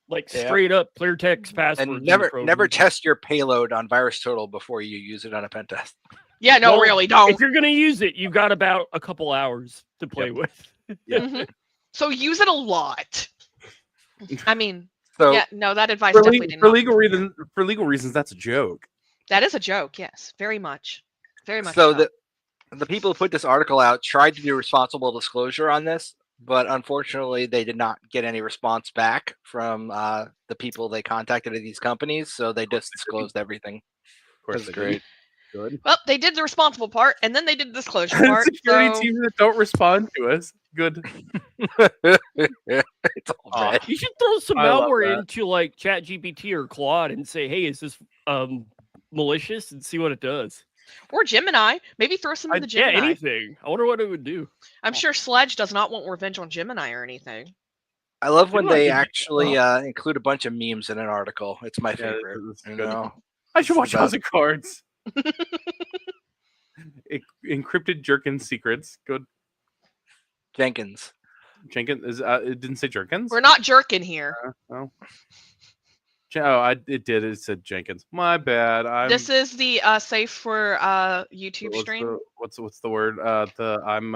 Like Yeah. straight up clear text passwords. And in the never Pro never version. test your payload on Virus Total before you use it on a pen test. Yeah, no, Well, really, don't. If you're gonna use it, you've got about a couple hours to play with. Yeah. Mhm. So use it a lot. I mean, So yeah, no, that advice For, definitely le- did for not. legal reasons, that's a joke. That is a joke, yes, very much. Very much so so. the people who put this article out tried to do responsible disclosure on this, but unfortunately they did not get any response back from the people they contacted at these companies, so they just disclosed everything. Of course, That's they great. Good. Well, they did the responsible part, and then they did the disclosure part. Security So teams that don't respond to us. Good. It's all Aw. bad. You should throw some I love malware that. into like ChatGPT or Claude and say, "Hey, is this malicious?" and see what it does. or Gemini, maybe throw some of the Yeah, Gemini. anything. I wonder what it would do. I'm sure Sledge does not want revenge on Gemini or anything. I love when Gemini they could be- actually include a bunch of memes in an article. It's my favorite. this is You good. know? I should watch About- House of Cards. Encrypted Jerkins secrets. Good. Jenkins. Jenkins is. It didn't say Jerkins. We're not jerking here. Oh. It did. It said Jenkins. My bad. This is the safe for YouTube what's stream. what's the word? I'm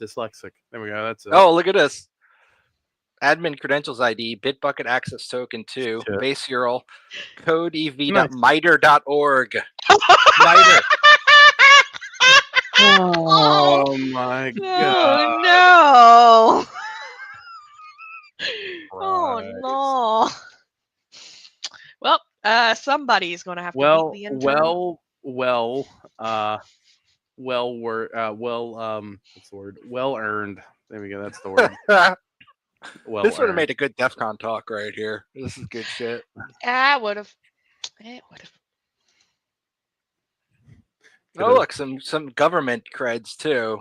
dyslexic. There we go. That's it. Oh, look at this. Admin credentials ID, Bitbucket access token 2, Shit. base URL, code ev.miter.org. Miter. Oh my god. Oh no! Right. Oh no! Well, somebody's gonna have to beat the intern. What's the word? Well earned. There we go. That's the word. Well This would have earned. made a good DEF CON talk right here. This is good shit. I would have. It would have. Oh, look, some government creds too.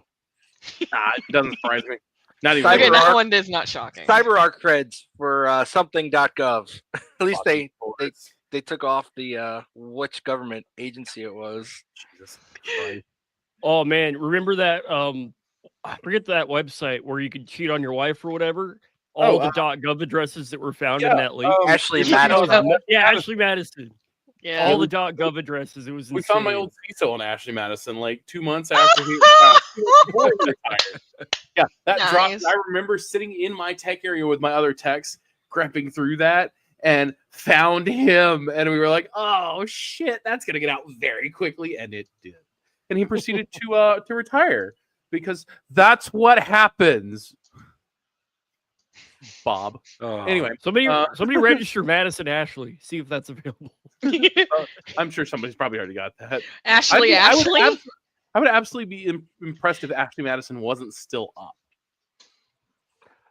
Nah, it doesn't surprise me. Not even. Cyber Okay, that arc- one is not shocking. CyberArk creds for something.gov. At least Fucking they bullets. they took off the which government agency it was. Jesus Christ. Oh man, remember that? I forget that website where you could cheat on your wife or whatever. All Oh, the .gov addresses that were found yeah, in that leak. Ashley we found- Madison. Yeah, Ashley Madison. Yeah. All the .gov addresses. It was We insane. found my old CISO on Ashley Madison like 2 months after he was retired. Yeah, that dropped. Nice. I remember sitting in my tech area with my other techs, grepping through that, and found him. And we were like, "Oh shit, that's gonna get out very quickly," and it did. And he proceeded to retire because that's what happens. Bob. Oh. Anyway, Somebody Uh, register Madison Ashley. See if that's available. I'm sure somebody's probably already got that. Ashley. I would absolutely be impressed if Ashley Madison wasn't still up.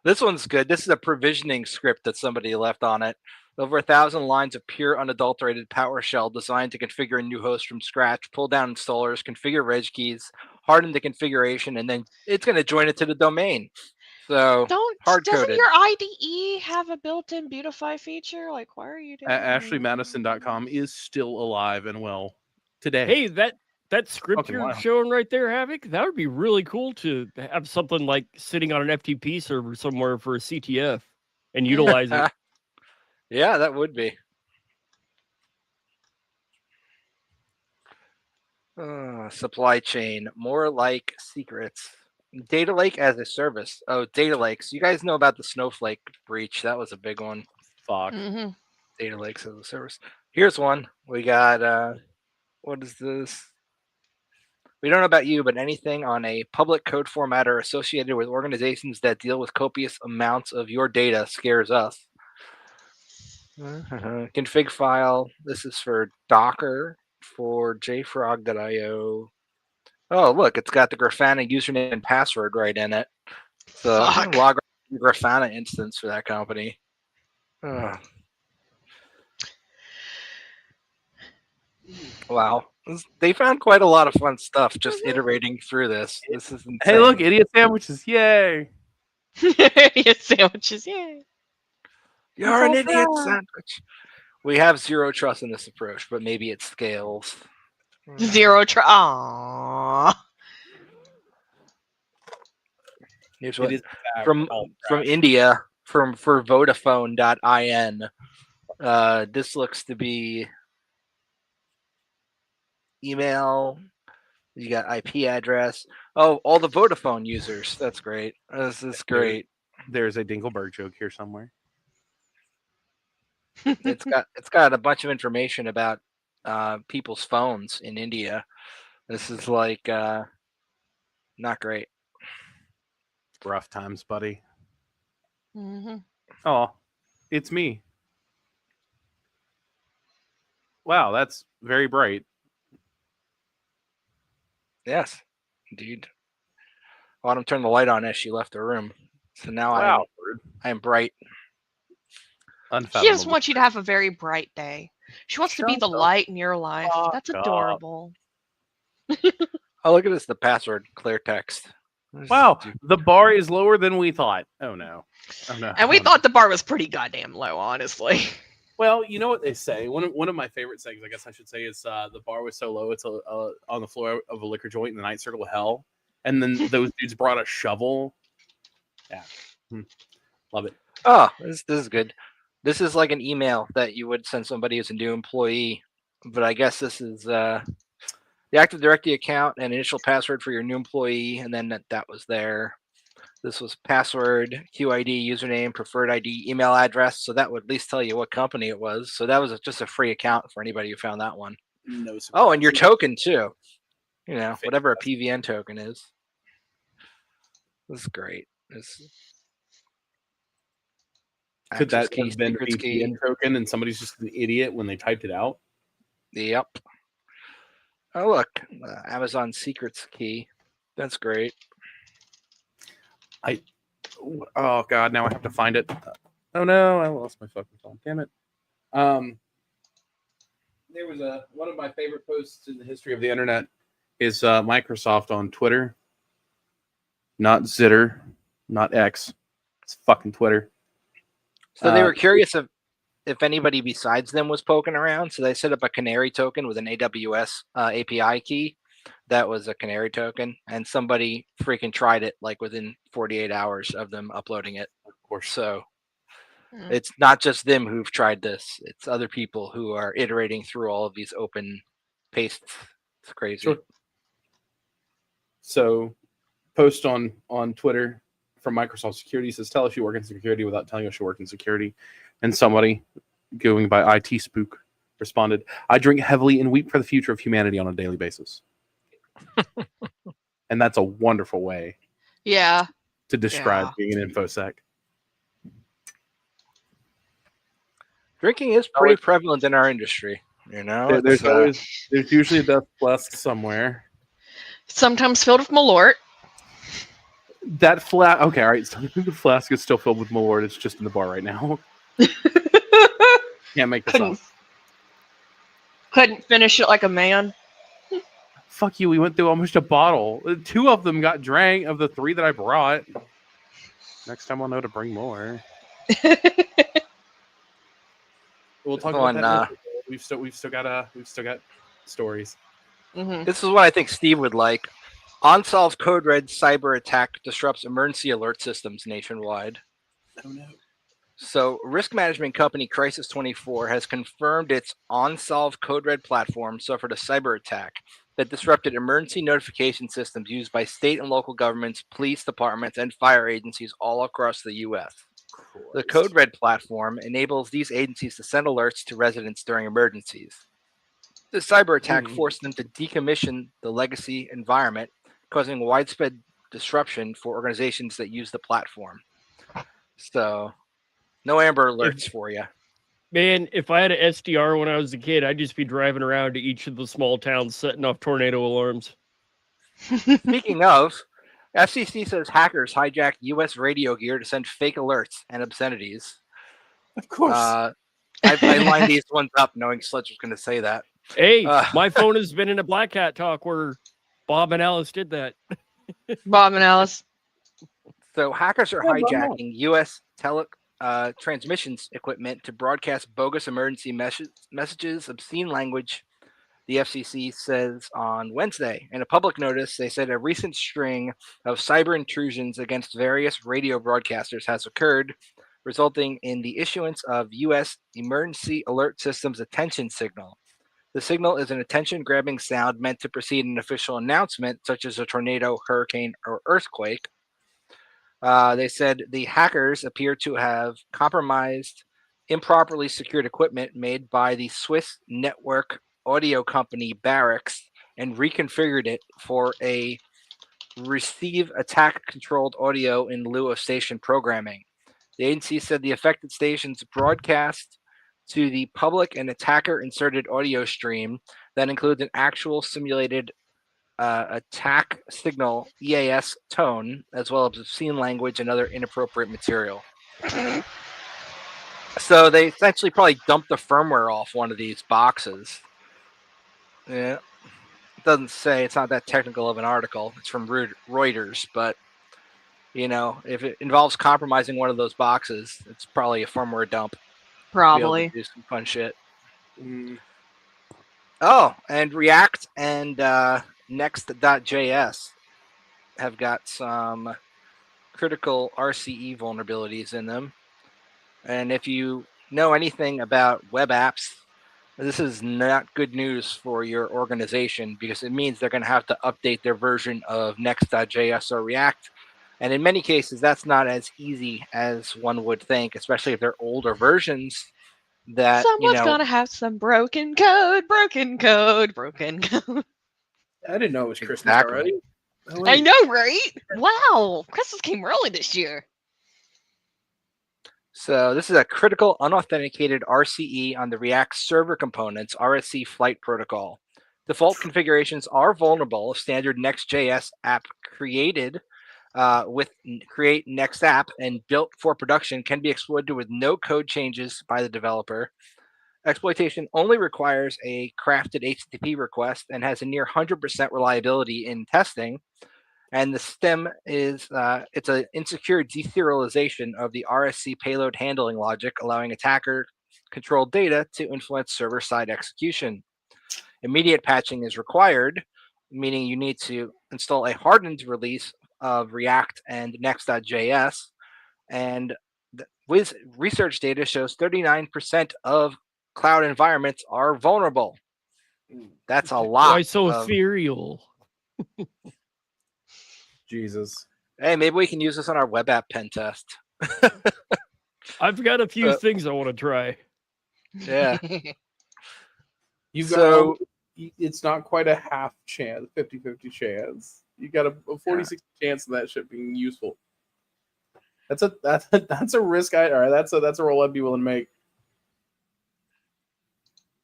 This one's good. This is a provisioning script that somebody left on it. Over 1,000 lines of pure unadulterated PowerShell designed to configure a new host from scratch, pull down installers, configure reg keys, harden the configuration, and then it's going to join it to the domain. So Doesn't hard-coded. your IDE have a built-in beautify feature? Like, why are you doing AshleyMadison.com is still alive and well today. Hey, that script Fucking you're wow. showing right there, Havoc, that would be really cool to have something like sitting on an FTP server somewhere for a CTF and utilize it. Yeah, that would be. Supply chain, more like secrets. Data lake as a service. Oh, data lakes. You guys know about the Snowflake breach. That was a big one. Fuck. Mhm. Data lakes as a service. Here's one. We got, what is this? We don't know about you, but anything on a public code formatter associated with organizations that deal with copious amounts of your data scares us. Config file. This is for Docker for jfrog.io. Oh, look, it's got the Grafana username and password right in it. So I'm Fuck. gonna log the Grafana instance for that company. Ugh. Wow. They found quite a lot of fun stuff just iterating through this. This is insane. Hey, look, idiot sandwiches. Yay. Your sandwiches, yay. You're an idiot sandwich. We have zero trust in this approach, but maybe it scales. Zero Aww. Here's It what is from India for Vodafone.in. This looks to be email. You got IP address. Oh, all the Vodafone users. That's great. This is great. There's a Dinkelberg joke here somewhere. It's got a bunch of information about people's phones in India. This is like not great. Rough times, buddy. Mm-hmm. Oh, it's me. Wow, that's very bright. Yes, indeed. Autumn turned the light on as she left the room, so now Wow, I am bright. She just unfathomable. wants you to have a very bright day. She wants to be Shut the the light in your life. fuck That's up. adorable. Oh, look at this. The password, clear text. Wow, the bar is lower than we thought. Oh no. Oh no. And we Oh, no. thought the bar was pretty goddamn low, honestly. Well, you know what they say. One of my favorite sayings, I guess I should say, is the bar was so low it's on the floor of a liquor joint in the night circle of hell. And then those dudes brought a shovel. Yeah, love it. Oh, this is good. This is like an email that you would send somebody as a new employee, but I guess this is the Active Directory account and initial password for your new employee, and then that was there. This was password, QID, username, preferred ID, email address. So that would at least tell you what company it was. So that was just a free account for anybody who found that one. No surprise. Oh, and your token too. You know, whatever a PVN token is. This is great. Could that Access key, have been a secrets key. VPN token and somebody's just an idiot when they typed it out? Yep. Oh, look, Amazon secrets key. That's great. Oh god, now I have to find it. Oh no, I lost my fucking phone. Damn it. There was one of my favorite posts in the history of the internet is Microsoft on Twitter, not Zitter, not X. It's fucking Twitter. So they were curious if anybody besides them was poking around. So they set up a canary token with an AWS API key. That was a canary token, and somebody freaking tried it like within 48 hours of them uploading it. Of course. So Hmm. it's not just them who've tried this. It's other people who are iterating through all of these open pastes. It's crazy. Sure. So, post on Twitter from Microsoft Security says, "Tell us you work in security without telling us you work in security." And somebody going by IT Spook responded, "I drink heavily and weep for the future of humanity on a daily basis." And that's a wonderful way Yeah. to describe Yeah. being an InfoSec. Drinking is pretty prevalent in our industry. You know, There's usually a death flask somewhere. Sometimes filled with Malort. That flat. Okay, all right. So the flask is still filled with Malort. It's just in the bar right now. Can't make this up. Couldn't finish it like a man. Fuck you. We went through almost a bottle. 2 of them got drank of the 3 that I brought. Next time I'll know to bring more. We'll talk about that. We've still got stories. Mm-hmm. This is what I think Steve would like. Unsolved code red cyber attack disrupts emergency alert systems nationwide. Oh no. So, risk management company Crisis24 has confirmed its Unsolved code red platform suffered a cyber attack that disrupted emergency notification systems used by state and local governments, police departments, and fire agencies all across the U.S. The Code Red platform enables these agencies to send alerts to residents during emergencies. The cyber attack forced them to decommission the legacy environment, causing widespread disruption for organizations that use the platform. So, no Amber Alerts for you. Man, if I had an SDR when I was a kid, I'd just be driving around to each of the small towns setting off tornado alarms. Speaking of, FCC says hackers hijacked U.S. radio gear to send fake alerts and obscenities. Of course. I lined these ones up knowing Sledge was going to say that. Hey, my phone has been in a Black Hat talk where Bob and Alice did that. Bob and Alice. So hackers are hijacking U.S. transmissions equipment to broadcast bogus emergency messages, obscene language, the FCC says on Wednesday. In a public notice, they said a recent string of cyber intrusions against various radio broadcasters has occurred, resulting in the issuance of U.S. Emergency Alert System's attention signal. The signal is an attention-grabbing sound meant to precede an official announcement, such as a tornado, hurricane, or earthquake. They said the hackers appear to have compromised improperly secured equipment made by the Swiss network audio company Barracks and reconfigured it for a receive attack-controlled audio in lieu of station programming. The agency said the affected stations broadcast to the public an attacker-inserted audio stream that includes an actual simulated attack signal EAS tone, as well as obscene language and other inappropriate material. So they essentially probably dumped the firmware off one of these boxes. Yeah, it doesn't say, it's not that technical of an article. It's from Reuters, but you know, if it involves compromising one of those boxes, it's probably a firmware dump. Probably. Do some fun shit. Oh, and React and Next.js have got some critical RCE vulnerabilities in them. And if you know anything about web apps, this is not good news for your organization because it means they're going to have to update their version of Next.js or React. And in many cases, that's not as easy as one would think, especially if they're older versions. That someone's gonna have some broken code. I didn't know it was Christmas Exactly. already. I know, right? Wow, Christmas came early this year. So this is a critical unauthenticated RCE on the React server components RSC flight protocol. Default configurations are vulnerable if standard Next.js app created with create next app and built for production can be exploited with no code changes by the developer. Exploitation only requires a crafted HTTP request and has a near 100% reliability in testing. And the stem is it's an insecure deserialization of the RSC payload handling logic, allowing attacker-controlled data to influence server-side execution. Immediate patching is required, meaning you need to install a hardened release of React and Next.js. And with research data shows 39% of cloud environments are vulnerable. That's a lot. Why so ethereal? Jesus. Hey, maybe we can use this on our web app pen test. I've got a few things I want to try. Yeah. You've So- got, it's not quite a half chance, 50-50 chance. You got a 46 chance of that shit being useful. That's a risk. All right, that's a roll I'd be willing to make.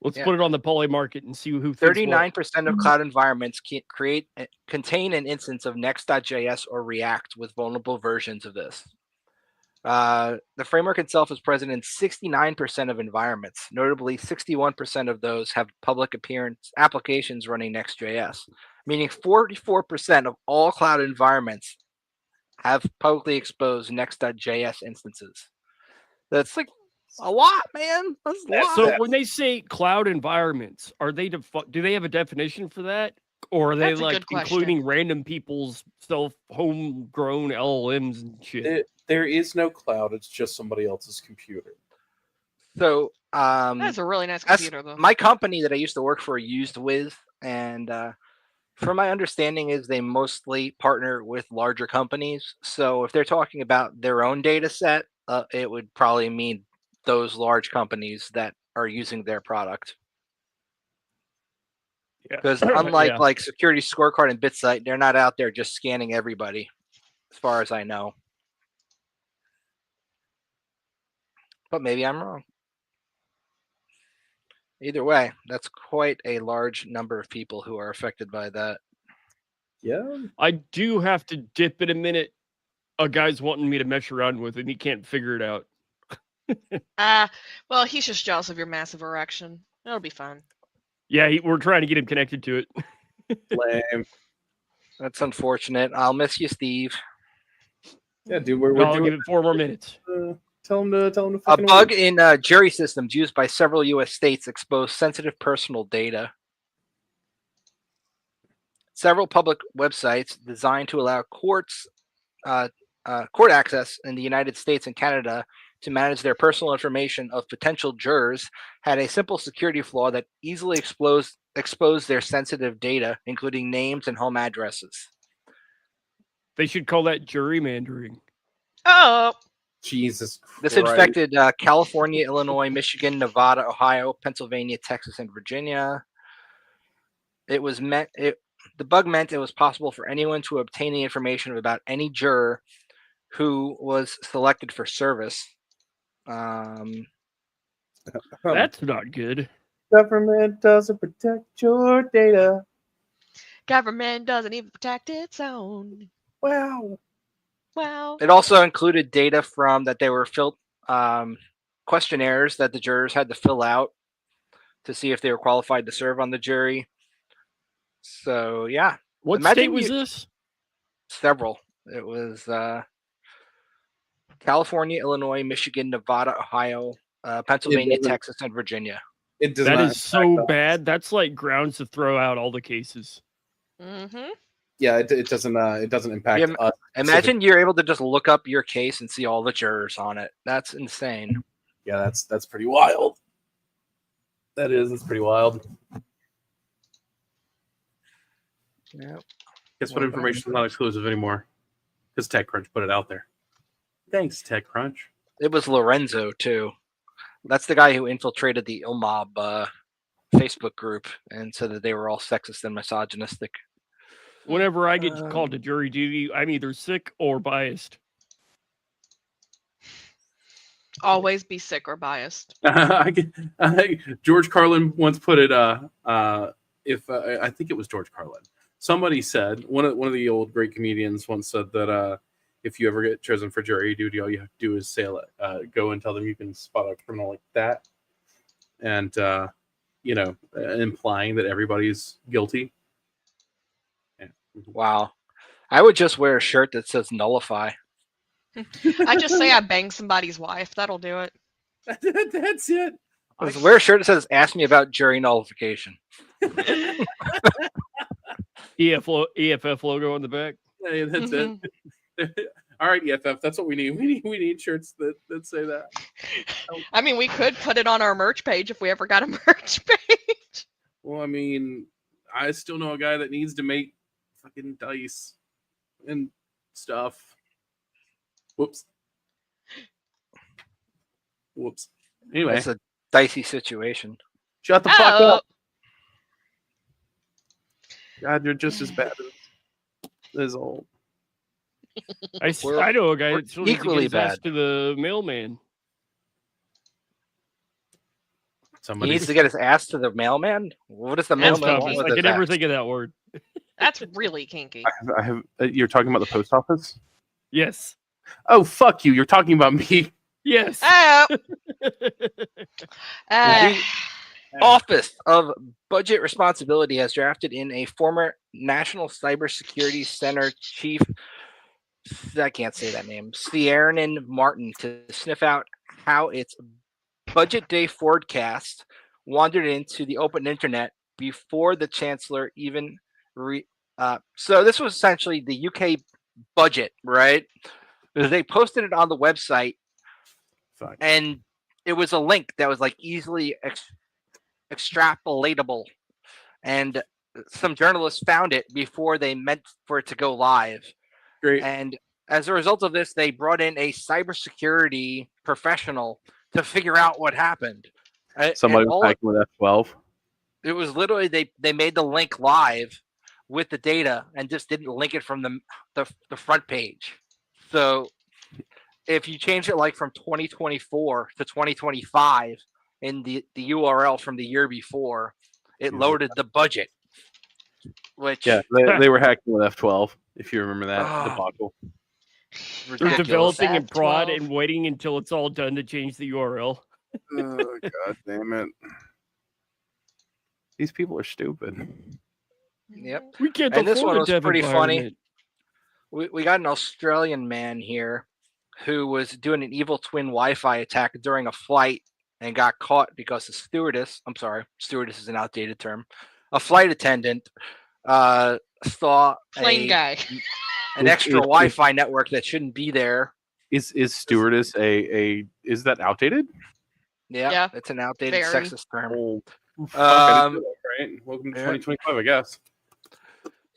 Let's Yeah. put it on the poly market and see who thinks 39% of cloud environments contain an instance of Next.js or React with vulnerable versions of this. The framework itself is present in 69% of environments. Notably, 61% of those have public appearance applications running Next.js, meaning 44% of all cloud environments have publicly exposed Next.js instances. That's like a lot, man. That's a lot. So when they say cloud environments, are they do they have a definition for that? Or are they That's a like good question. including random people's homegrown LLMs and shit? There is no cloud. It's just somebody else's computer. So That's a really nice that's computer, though. my company that I used to work for used Wiz, and from my understanding is they mostly partner with larger companies. So if they're talking about their own data set, it would probably mean those large companies that are using their product. Yeah. Because unlike Yeah. like Security Scorecard and BitSite, they're not out there just scanning everybody, as far as I know. But maybe I'm wrong. Either way, that's quite a large number of people who are affected by that. Yeah. I do have to dip in a minute. A guy's wanting me to mess around with, and he can't figure it out. Well, he's just jealous of your massive erection. It'll be fun. Yeah, we're trying to get him connected to it. Lame. That's unfortunate. I'll miss you, Steve. Yeah, dude. We're I'll doing. give it 4 more minutes. Tell him to. A fucking bug in jury systems used by several U.S. states exposed sensitive personal data. Several public websites designed to allow court access in the United States and Canada to manage their personal information of potential jurors had a simple security flaw that easily exposed their sensitive data, including names and home addresses. They should call that gerrymandering. Oh, Jesus Christ. This infected California, Illinois, Michigan, Nevada, Ohio, Pennsylvania, Texas, and Virginia. The bug meant it was possible for anyone to obtain the information about any juror who was selected for service. That's not good. Government doesn't protect your data. government doesn't even protect its own. Wow. Wow. It also included data from that they were questionnaires that the jurors had to fill out to see if they were qualified to serve on the jury. So yeah, What Imagine state was you- this? several. It was California, Illinois, Michigan, Nevada, Ohio, Pennsylvania, doesn't- Texas, and Virginia. It does That not is so impact us. bad. That's like grounds to throw out all the cases. Mm-hmm. Yeah, it doesn't impact Yeah, us. Imagine you're able to just look up your case and see all the jurors on it. That's insane. Yeah, that's pretty wild. That's pretty wild. Yeah. Guess what information is not exclusive anymore? Because TechCrunch put it out there. Thanks, TechCrunch. It was Lorenzo too. That's the guy who infiltrated the IlMob Facebook group and said that they were all sexist and misogynistic. Whenever I get called to jury duty, I'm either sick or biased. Always be sick or biased. George Carlin once put it. If I think it was George Carlin, somebody said one of the old great comedians once said that if you ever get chosen for jury duty, all you have to do is say go and tell them you can spot a criminal like that. and implying that everybody's guilty. Yeah. Wow. I would just wear a shirt that says nullify. I just say I banged somebody's wife. That'll do it. That's it. Just wear a shirt that says ask me about jury nullification. EFF logo on the back. Hey, that's it. All right, EFF. That's what we need. We need shirts that say that. I mean, we could put it on our merch page if we ever got a merch page. Well, I mean, I still know a guy that needs to make fucking dice and stuff. Whoops. Anyway, It's a dicey situation. shut the fuck up. God, you're just as bad as old. I know a guy we're that still needs to get equally his ass bad. to the mailman. He Somebody needs to get his ass to the mailman? What does the That's mailman kinky. want with I his can never ass? think of that word. That's really kinky. I have you're talking about the post office? Yes. Oh, fuck you. You're talking about me. Yes. Oh. The Office of Budget Responsibility has drafted in a former National Cybersecurity Center chief, I can't say that name, Sierranen Martin, to sniff out how its budget day forecast wandered into the open internet before the chancellor even so this was essentially the UK budget, right? They posted it on the website, Fuck. and it was a link that was like easily extrapolatable, and some journalists found it before they meant for it to go live. Great. And as a result of this, they brought in a cybersecurity professional to figure out what happened. Somebody And was hacking with F12. it was literally they made the link live with the data and just didn't link it from the front page. So if you change it like from 2024 to 2025 in the URL from the year before, it loaded the budget. Which Yeah, they were hacking with F12, if you remember that debacle. They're ridiculous. developing in At prod 12. and waiting until it's all done to change the URL. Oh, God damn it. These people are stupid. Yep. We can't And this afford one a was dev pretty funny. environment. We got an Australian man here who was doing an evil twin Wi-Fi attack during a flight and got caught because the stewardess is an outdated term, a flight attendant saw Plain guy. an extra Wi-Fi network that shouldn't be there. Is stewardess is that outdated? Yeah, it's an outdated Very. sexist term. Oh, fuck, I didn't know that, right? Welcome to yeah. 2025, I guess.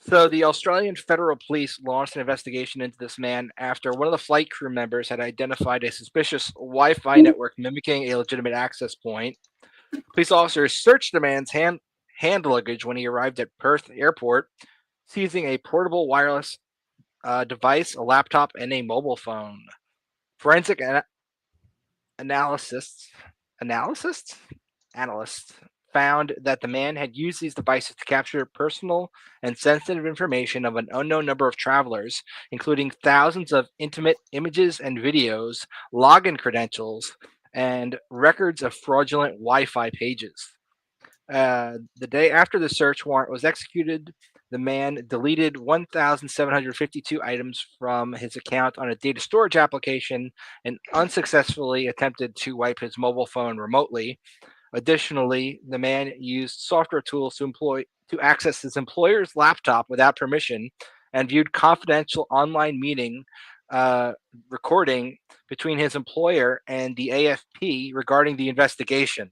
So the Australian Federal Police launched an investigation into this man after one of the flight crew members had identified a suspicious Wi-Fi network mimicking a legitimate access point. Police officers searched the man's hand luggage when he arrived at Perth Airport, seizing a portable wireless device, a laptop, and a mobile phone. Forensic analysts found that the man had used these devices to capture personal and sensitive information of an unknown number of travelers, including thousands of intimate images and videos, login credentials, and records of fraudulent Wi-Fi pages. The day after the search warrant was executed, the man deleted 1,752 items from his account on a data storage application and unsuccessfully attempted to wipe his mobile phone remotely. Additionally, the man used software tools to access his employer's laptop without permission and viewed confidential online meeting recording between his employer and the AFP regarding the investigation.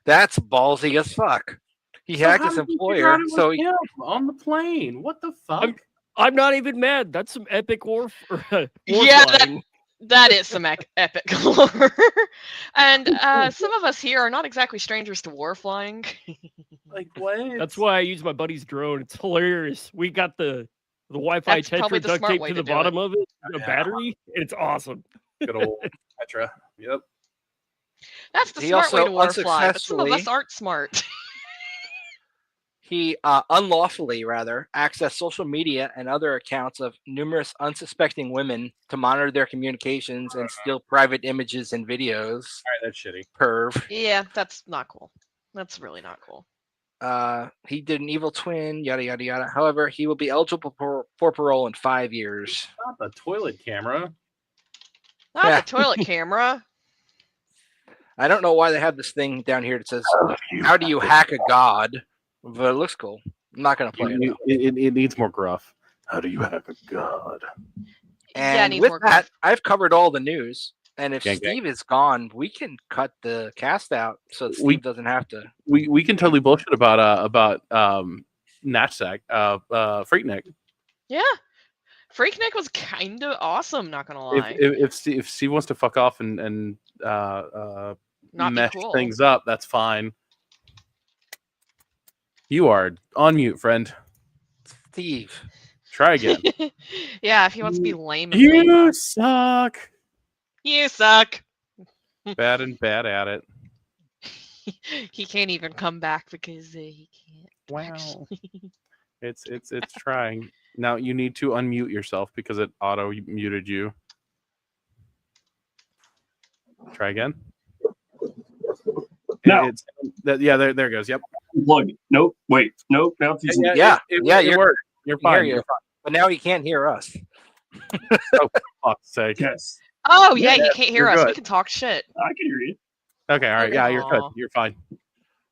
That's ballsy as fuck. He hacked his employer, so he, on the plane. What the fuck? I'm not even mad. That's some epic war. Yeah, flying. That is some epic lore. And some of us here are not exactly strangers to war flying. Like what? That's why I use my buddy's drone. It's hilarious. We got the Wi-Fi That's probably Tetra the duct smart tape way to to the do bottom of it, a Yeah. battery. It's awesome. Good old Petra. Yep. That's the He smart way also to war fly, but some of us unsuccessfully- aren't smart. He unlawfully, rather, accessed social media and other accounts of numerous unsuspecting women to monitor their communications and steal private images and videos. All right, that's shitty. Perv. Yeah, that's not cool. That's really not cool. He did an evil twin, yada, yada, yada. However, he will be eligible for parole in 5 years. Not the toilet camera. Not Yeah. the toilet camera. I don't know why they have this thing down here that says, how do you hack a god? But it looks cool. I'm not going to play it, though. It needs more gruff. How do you hack a god? Yeah, it And needs with more that, graph. I've covered all the news. And if Gang, gang. Steve is gone, we can cut the cast out so that We- Steve doesn't have to. We can totally bullshit about Natsack, Freaknik. Yeah. Freaknik was kind of awesome, not gonna lie. If Steve wants to fuck off and Not be mesh cool. things up, that's fine. You are on mute, friend. Steve. Try again. Yeah, if he wants to be lame and lame. You suck. You suck. Bad and bad at it. He can't even come back because he can't. Wow. actually. It's trying. Now you need to unmute yourself because it auto muted you. Try again. No. Yeah, there it goes. Yep. Plug it. Nope. Wait. Nope. Now it's using Yeah, it you're- worked. You're Can hear fine. you. You're fine. But now he can't hear us. Fuck's sake. Yes. Oh yeah, Yeah, you can't hear you're us. We good. can talk shit. I can hear you. Okay, all right. Yeah, you're good. Aw. You're fine.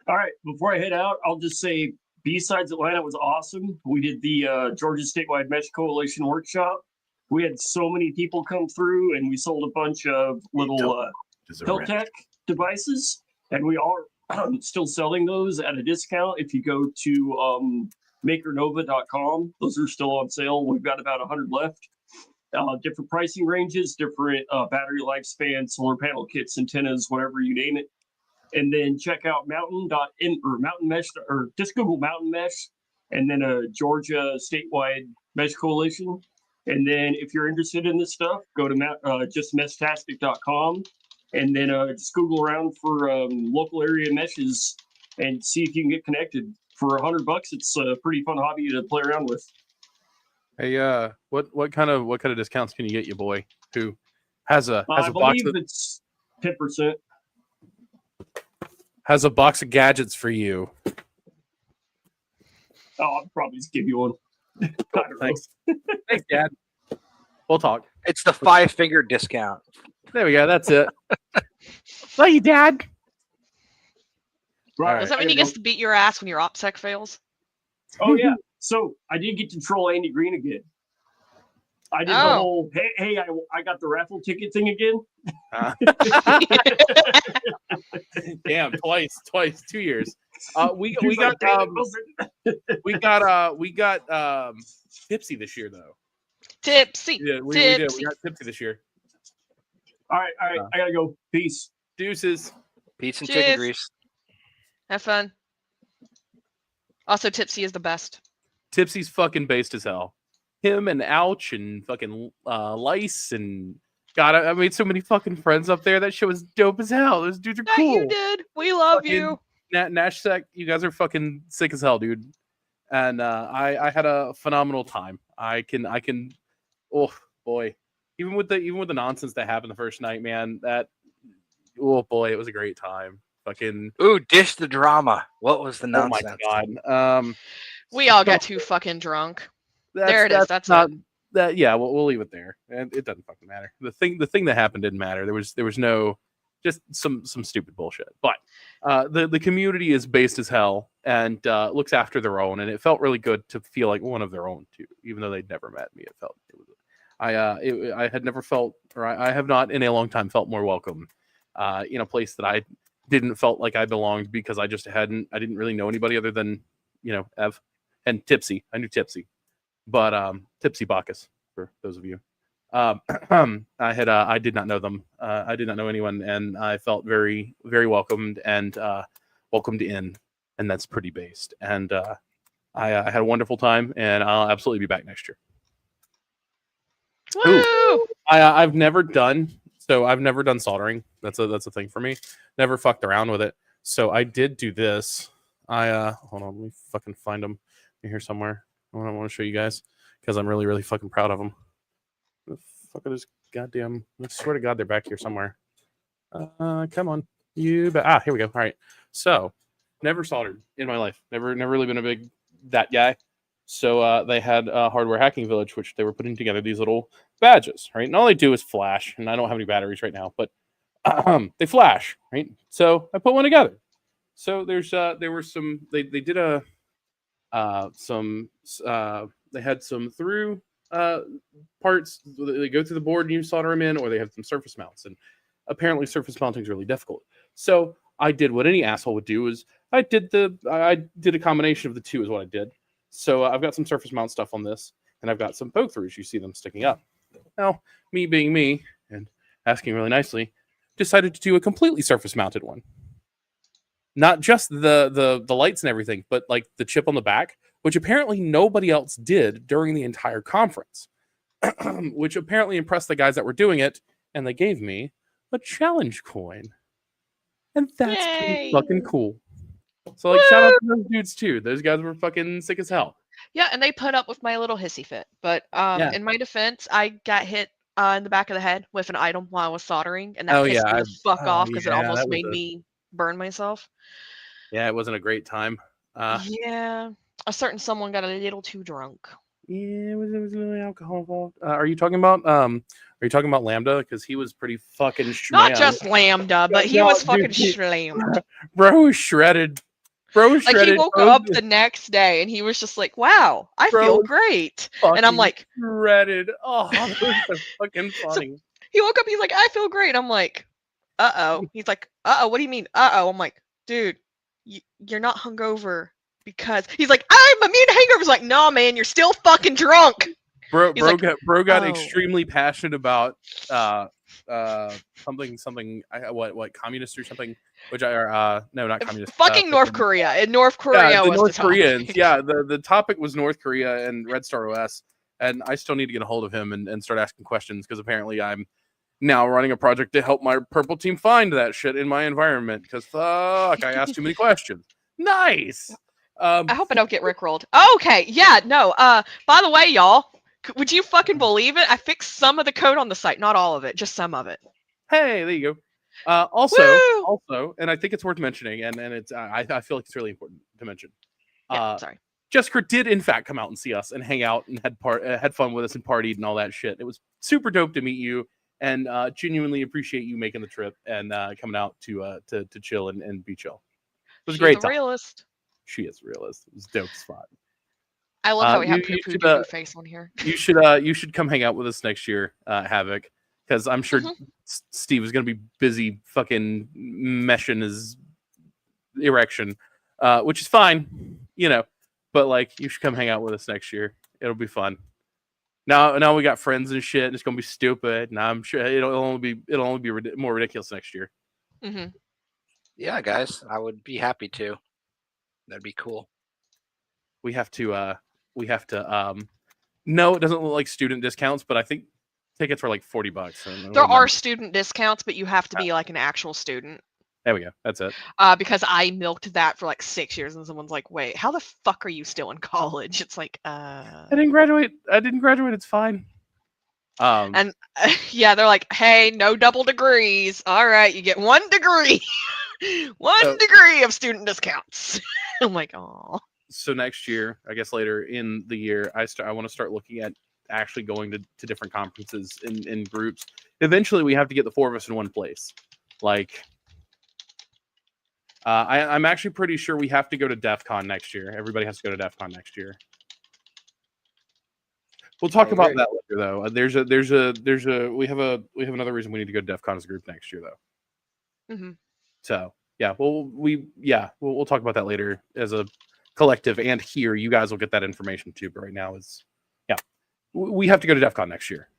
All right. Before I head out, I'll just say B-Sides Atlanta was awesome. We did the Georgia Statewide Mesh Coalition workshop. We had so many people come through, and we sold a bunch of little Heltech devices, and we are still selling those at a discount. If you go to makernova.com, those are still on sale. We've got about 100 left. Different pricing ranges, different battery lifespan, solar panel kits, antennas, whatever you name it. And then check out Mountain Mesh, or just Google Mountain Mesh, and then a Georgia Statewide Mesh Coalition. And then if you're interested in this stuff, go to justmeshtastic.com, and then just Google around for local area meshes and see if you can get connected. For $100, it's a pretty fun hobby to play around with. Hey, what kind of discounts can you get, you boy? Who has a I box believe it's 10%. has a box of gadgets for you? Oh, I'll probably just give you one. I don't know. Thanks, thanks, Dad. We'll talk. It's the 5-finger discount. There we go. That's it. Love you, Dad. Right. Does that mean there he you gets to beat your ass when your opsec fails? go. Oh yeah. So I did get to troll Andy Green again. I did the Oh. whole hey, I got the raffle ticket thing again. Damn, twice, 2 years. We He was got like, "Damn, we got tipsy this year though. Tipsy. Yeah, we did. Tipsy. We got tipsy this year. All right, I gotta go. Peace. Deuces. Pizza and Cheers. chicken grease. Have fun. Also, Tipsy is the best. Tipsy's fucking based as hell. Him and Ouch and fucking Lice and God, I made so many fucking friends up there. That shit was dope as hell. Those dudes are That cool. you did. We love Fucking you. Nashsec, you guys are fucking sick as hell, dude. And I had a phenomenal time. I can. Oh boy, even with the nonsense that happened the first night, man. Oh boy, it was a great time. Fucking. Ooh, dish the drama. What was the Oh my nonsense? god. We all got too fucking drunk. There it is. That's not it. that. Yeah, we'll leave it there. And it doesn't fucking matter. The thing that happened didn't matter. There was no just some stupid bullshit. But the community is based as hell and looks after their own, and it felt really good to feel like one of their own too, even though they'd never met me. It felt I had never felt, or I have not in a long time felt more welcome in a place that I didn't felt like I belonged because I didn't really know anybody other than Ev and Tipsy. I knew Tipsy, but Tipsy Bacchus for those of you. I did not know them. I did not know anyone, and I felt very, very welcomed and welcomed in, and that's pretty based. And I had a wonderful time, and I'll absolutely be back next year. Woo! I've never done soldering. That's a thing for me. Never fucked around with it. So I did do this. Hold on, let me fucking find them here somewhere. I want to show you guys because I'm really fucking proud of them. The fuck are those goddamn? I swear to God, they're back here somewhere. Come on, here we go. All right, so never soldered in my life. Never really been a big that guy. So they had a hardware hacking village, which they were putting together these little badges, right? And all they do is flash, and I don't have any batteries right now, but they flash, right? So I put one together. So there were some. They did they had some through parts. They go through the board and you solder them in, or they have some surface mounts. And apparently, surface mounting is really difficult. So I did what any asshole would do: is I did a combination of the two. Is what I did. So I've got some surface mount stuff on this, and I've got some poke throughs. You see them sticking up. Now, me being me and asking really nicely, decided to do a completely surface mounted one. Not just the lights and everything, but like the chip on the back, which apparently nobody else did during the entire conference, which apparently impressed the guys that were doing it, and they gave me a challenge coin. And that's pretty fucking cool. So, like, shout out to those dudes, too. Those guys were fucking sick as hell. Yeah, and they put up with my little hissy fit. But in my defense, I got hit in the back of the head with an item while I was soldering, and that pissed me the fuck off because it almost made me burn myself. Yeah, it wasn't a great time. Yeah, a certain someone got a little too drunk. Yeah, it was really alcohol involved. Are you talking about Lambda? Because he was pretty fucking Not just Lambda, but he was fucking slammed. Bro was shredded. Like, he woke up the next day and he was just like, wow, I feel great. And I'm like, shredded. Oh, that was so fucking funny. So he woke up, he's like, I feel great. I'm like, uh-oh. He's like, uh-oh, what do you mean? Uh-oh. I'm like, dude, you're not hungover because he's like, I'm immune to hangovers. Like, no, man, you're still fucking drunk. Bro got extremely passionate about something what communist or something, which no, not communist. Fucking North Korea. In North Korea was North the Koreans. Yeah, the topic was North Korea and Red Star OS, and I still need to get a hold of him and start asking questions because apparently I'm now running a project to help my purple team find that shit in my environment because fuck, I asked too many questions. Nice. I hope I don't get rickrolled. Okay, yeah, no. By the way, y'all, would you fucking believe it? I fixed some of the code on the site, not all of it, just some of it. Hey, there you go. Also, and I think it's worth mentioning, and it's I feel like it's really important to mention. Sorry. Jessica did in fact come out and see us and hang out and had fun with us and partied and all that shit. It was super dope to meet you and genuinely appreciate you making the trip and coming out to chill and be chill. It was great. She's a realist. She is a realist. It was dope spot. I love how we have poo face on here. You should come hang out with us next year, Havoc, because I'm sure Steve is going to be busy fucking meshing his erection, which is fine, But like, you should come hang out with us next year. It'll be fun. Now we got friends and shit, and it's gonna be stupid. And I'm sure it'll only be more ridiculous next year. Mm-hmm. Yeah, guys, I would be happy to. That'd be cool. We have to. No, it doesn't look like student discounts, but I think tickets were like $40. There are student discounts, but you have to be like an actual student. There we go. That's it. Because I milked that for like 6 years, and someone's like, "Wait, how the fuck are you still in college?" It's like, I didn't graduate. It's fine. And yeah, they're like, "Hey, no double degrees. All right, you get 1 degree, one degree of student discounts." I'm like, "Oh." So next year, I guess later in the year, I want to start looking at actually going to different conferences in groups. Eventually, we have to get the 4 of us in one place. Like. I'm actually pretty sure we have to go to DEF CON next year. Everybody has to go to DEF CON next year. We'll talk about that later, though. We have another reason we need to go to DEF CON as a group next year, though. Mm-hmm. So yeah, we'll talk about that later as a collective, and here you guys will get that information too. But right now we have to go to DEF CON next year.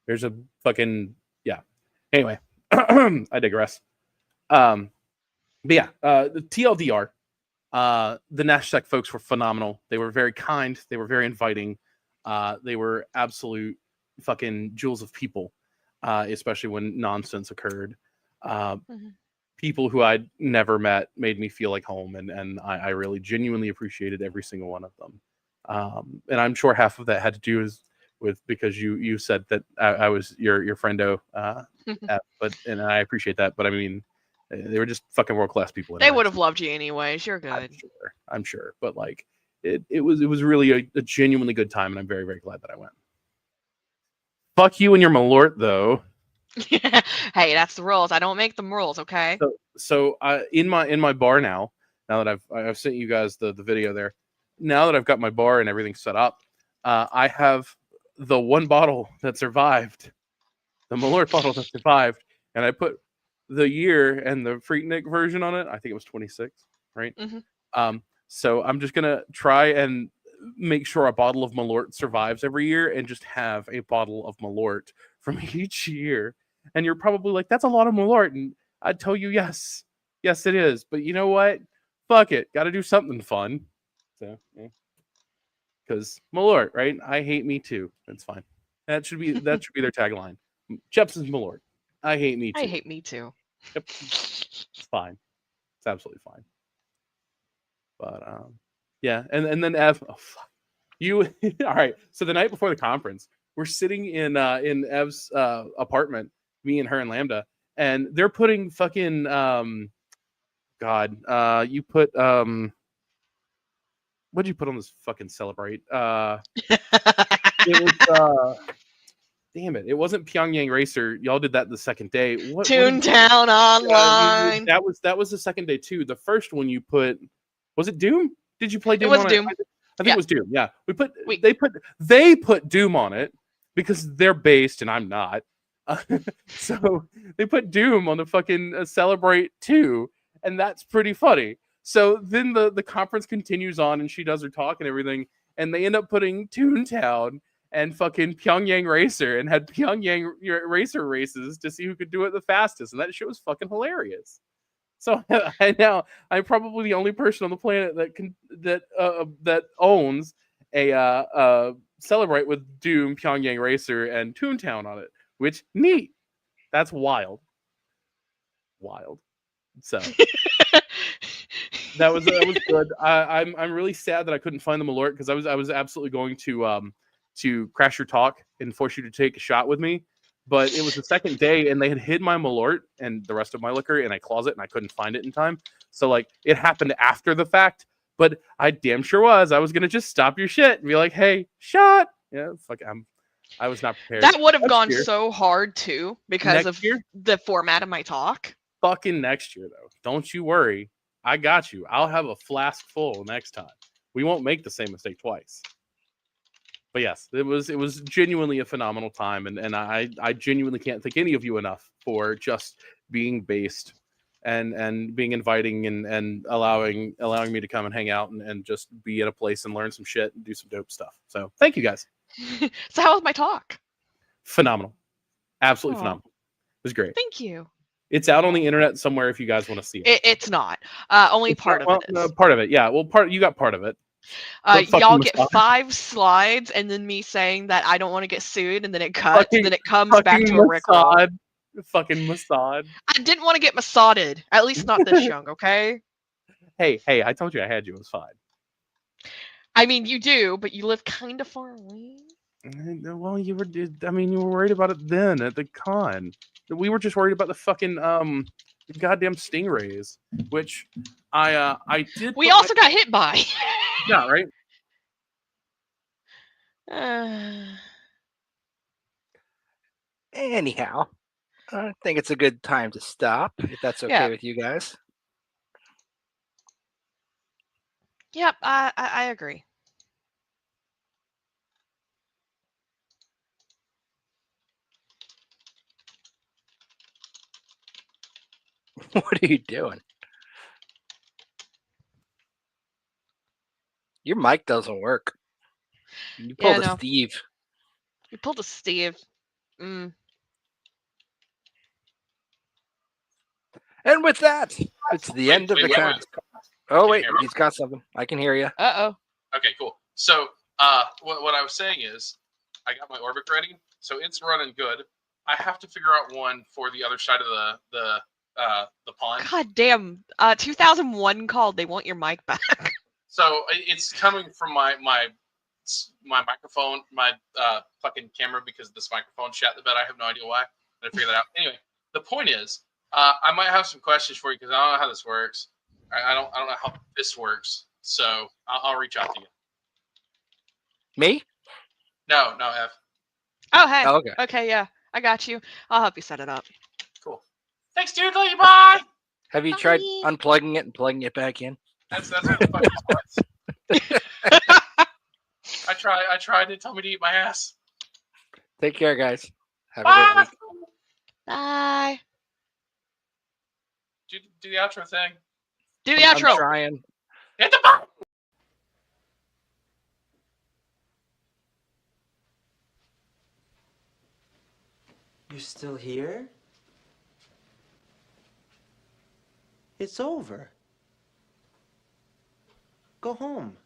There's a fucking Anyway, I digress. But yeah, the TLDR, the NashSec folks were phenomenal. They were very kind. They were very inviting. They were absolute fucking jewels of people, especially when nonsense occurred. people who I'd never met made me feel like home, and I really genuinely appreciated every single one of them. And I'm sure half of that had to do with because you said that I was your friendo, but and I appreciate that. But I mean, they were just fucking world class people. They would have loved you anyways. You're good. I'm sure. But like, it was really a genuinely good time, and I'm very, very glad that I went. Fuck you and your malort, though. Hey, that's the rules. I don't make them rules, okay? So in my bar now that I've sent you guys the video there. Now that I've got my bar and everything set up, I have the one bottle that survived, the malort bottle that survived, and I put the year and the Freaknik version on it. I think it was 26, right? Mm-hmm. So I'm just gonna try and make sure a bottle of malort survives every year, and just have a bottle of malort from each year. And you're probably like, that's a lot of malort, and I'd tell you, yes, it is. But you know what? Fuck it, got to do something fun. So, yeah. Because malort, right? I hate me too. That's fine. That should be their tagline. Jepson's malort. I hate me too. I hate me too. Yep. It's fine. It's absolutely fine. But yeah, and then Ev, oh fuck. You all right? So the night before the conference, we're sitting in Ev's apartment, me and her and Lambda, and they're putting fucking you put what'd you put on this fucking Celebrate? It was damn it, it wasn't Pyongyang Racer. Y'all did that the second day. Toontown Online. That was the second day too. The first one you put, was it Doom? Did you play Doom? It was Doom. I think it was Doom. Yeah, they put Doom on it because they're based and I'm not. So they put Doom on the fucking Celebrate 2, and that's pretty funny. So then the conference continues on, and she does her talk and everything, and they end up putting Toontown and fucking Pyongyang Racer, and had Pyongyang Racer races to see who could do it the fastest, and that shit was fucking hilarious. So I'm probably the only person on the planet that owns a Celebrate with Doom, Pyongyang Racer, and Toontown on it. Which neat. That's wild. So that was good. I'm really sad that I couldn't find the malort, because I was absolutely going to crash your talk and force you to take a shot with me. But it was the second day, and they had hid my malort and the rest of my liquor in a closet, and I couldn't find it in time. So like, it happened after the fact, but I damn sure was. I was gonna just stop your shit and be like, "Hey, shot!" Yeah, fuck. I was not prepared. That would have gone so hard too, because of the format of my talk. Fucking next year, though. Don't you worry. I got you. I'll have a flask full next time. We won't make the same mistake twice. But yes, it was genuinely a phenomenal time, and I genuinely can't thank any of you enough for just being based and being inviting and allowing me to come and hang out and just be in a place and learn some shit and do some dope stuff. So thank you guys. So how was my talk? Phenomenal. Absolutely phenomenal. It was great. Thank you. It's out on the internet somewhere if you guys want to see it. It's not. Only part of it is. No, part of it, yeah. Well, you got part of it. Y'all get 5 slides, and then me saying that I don't want to get sued, and then it cuts, and then it comes back to a Rickroll. Fucking Mossad. I didn't want to get Mossaded. At least not this young, okay? Hey, I told you I had you. It was fine. I mean, you do, but you live kind of far away. Well, you were worried about it then at the con. We were just worried about the fucking goddamn stingrays, which I did. We also got hit by. Yeah, right. Anyhow, I think it's a good time to stop, if that's okay with you guys. Yep, I agree. What are you doing? Your mic doesn't work. You pulled a Steve. You pulled a Steve. And with that, it's the end of the cast. Oh, wait, he's got something. I can hear you. Uh-oh. Okay, cool. So, what I was saying is, I got my orbit ready, so it's running good. I have to figure out one for the other side of the the pun. God damn. 2001 called. They want your mic back. So it's coming from my microphone, my fucking camera, because this microphone shat the bed. I have no idea why. I figured that out. Anyway, the point is, I might have some questions for you because I don't know how this works. I don't know how this works. So I'll reach out to you. Me? No, F. Oh, hey. Oh, okay. Okay, yeah. I got you. I'll help you set it up. Cool. Thanks, dude. Love you. Bye. Have you tried Bye. unplugging it and plugging it back in? That's what the fuck this was. I tried. They told me to eat my ass. Take care, guys. Have a Bye. great week. Bye. Do the outro thing. Do the I'm outro. trying. Hit the button. You're still here? It's over. Go home.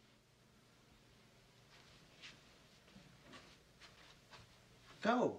Go.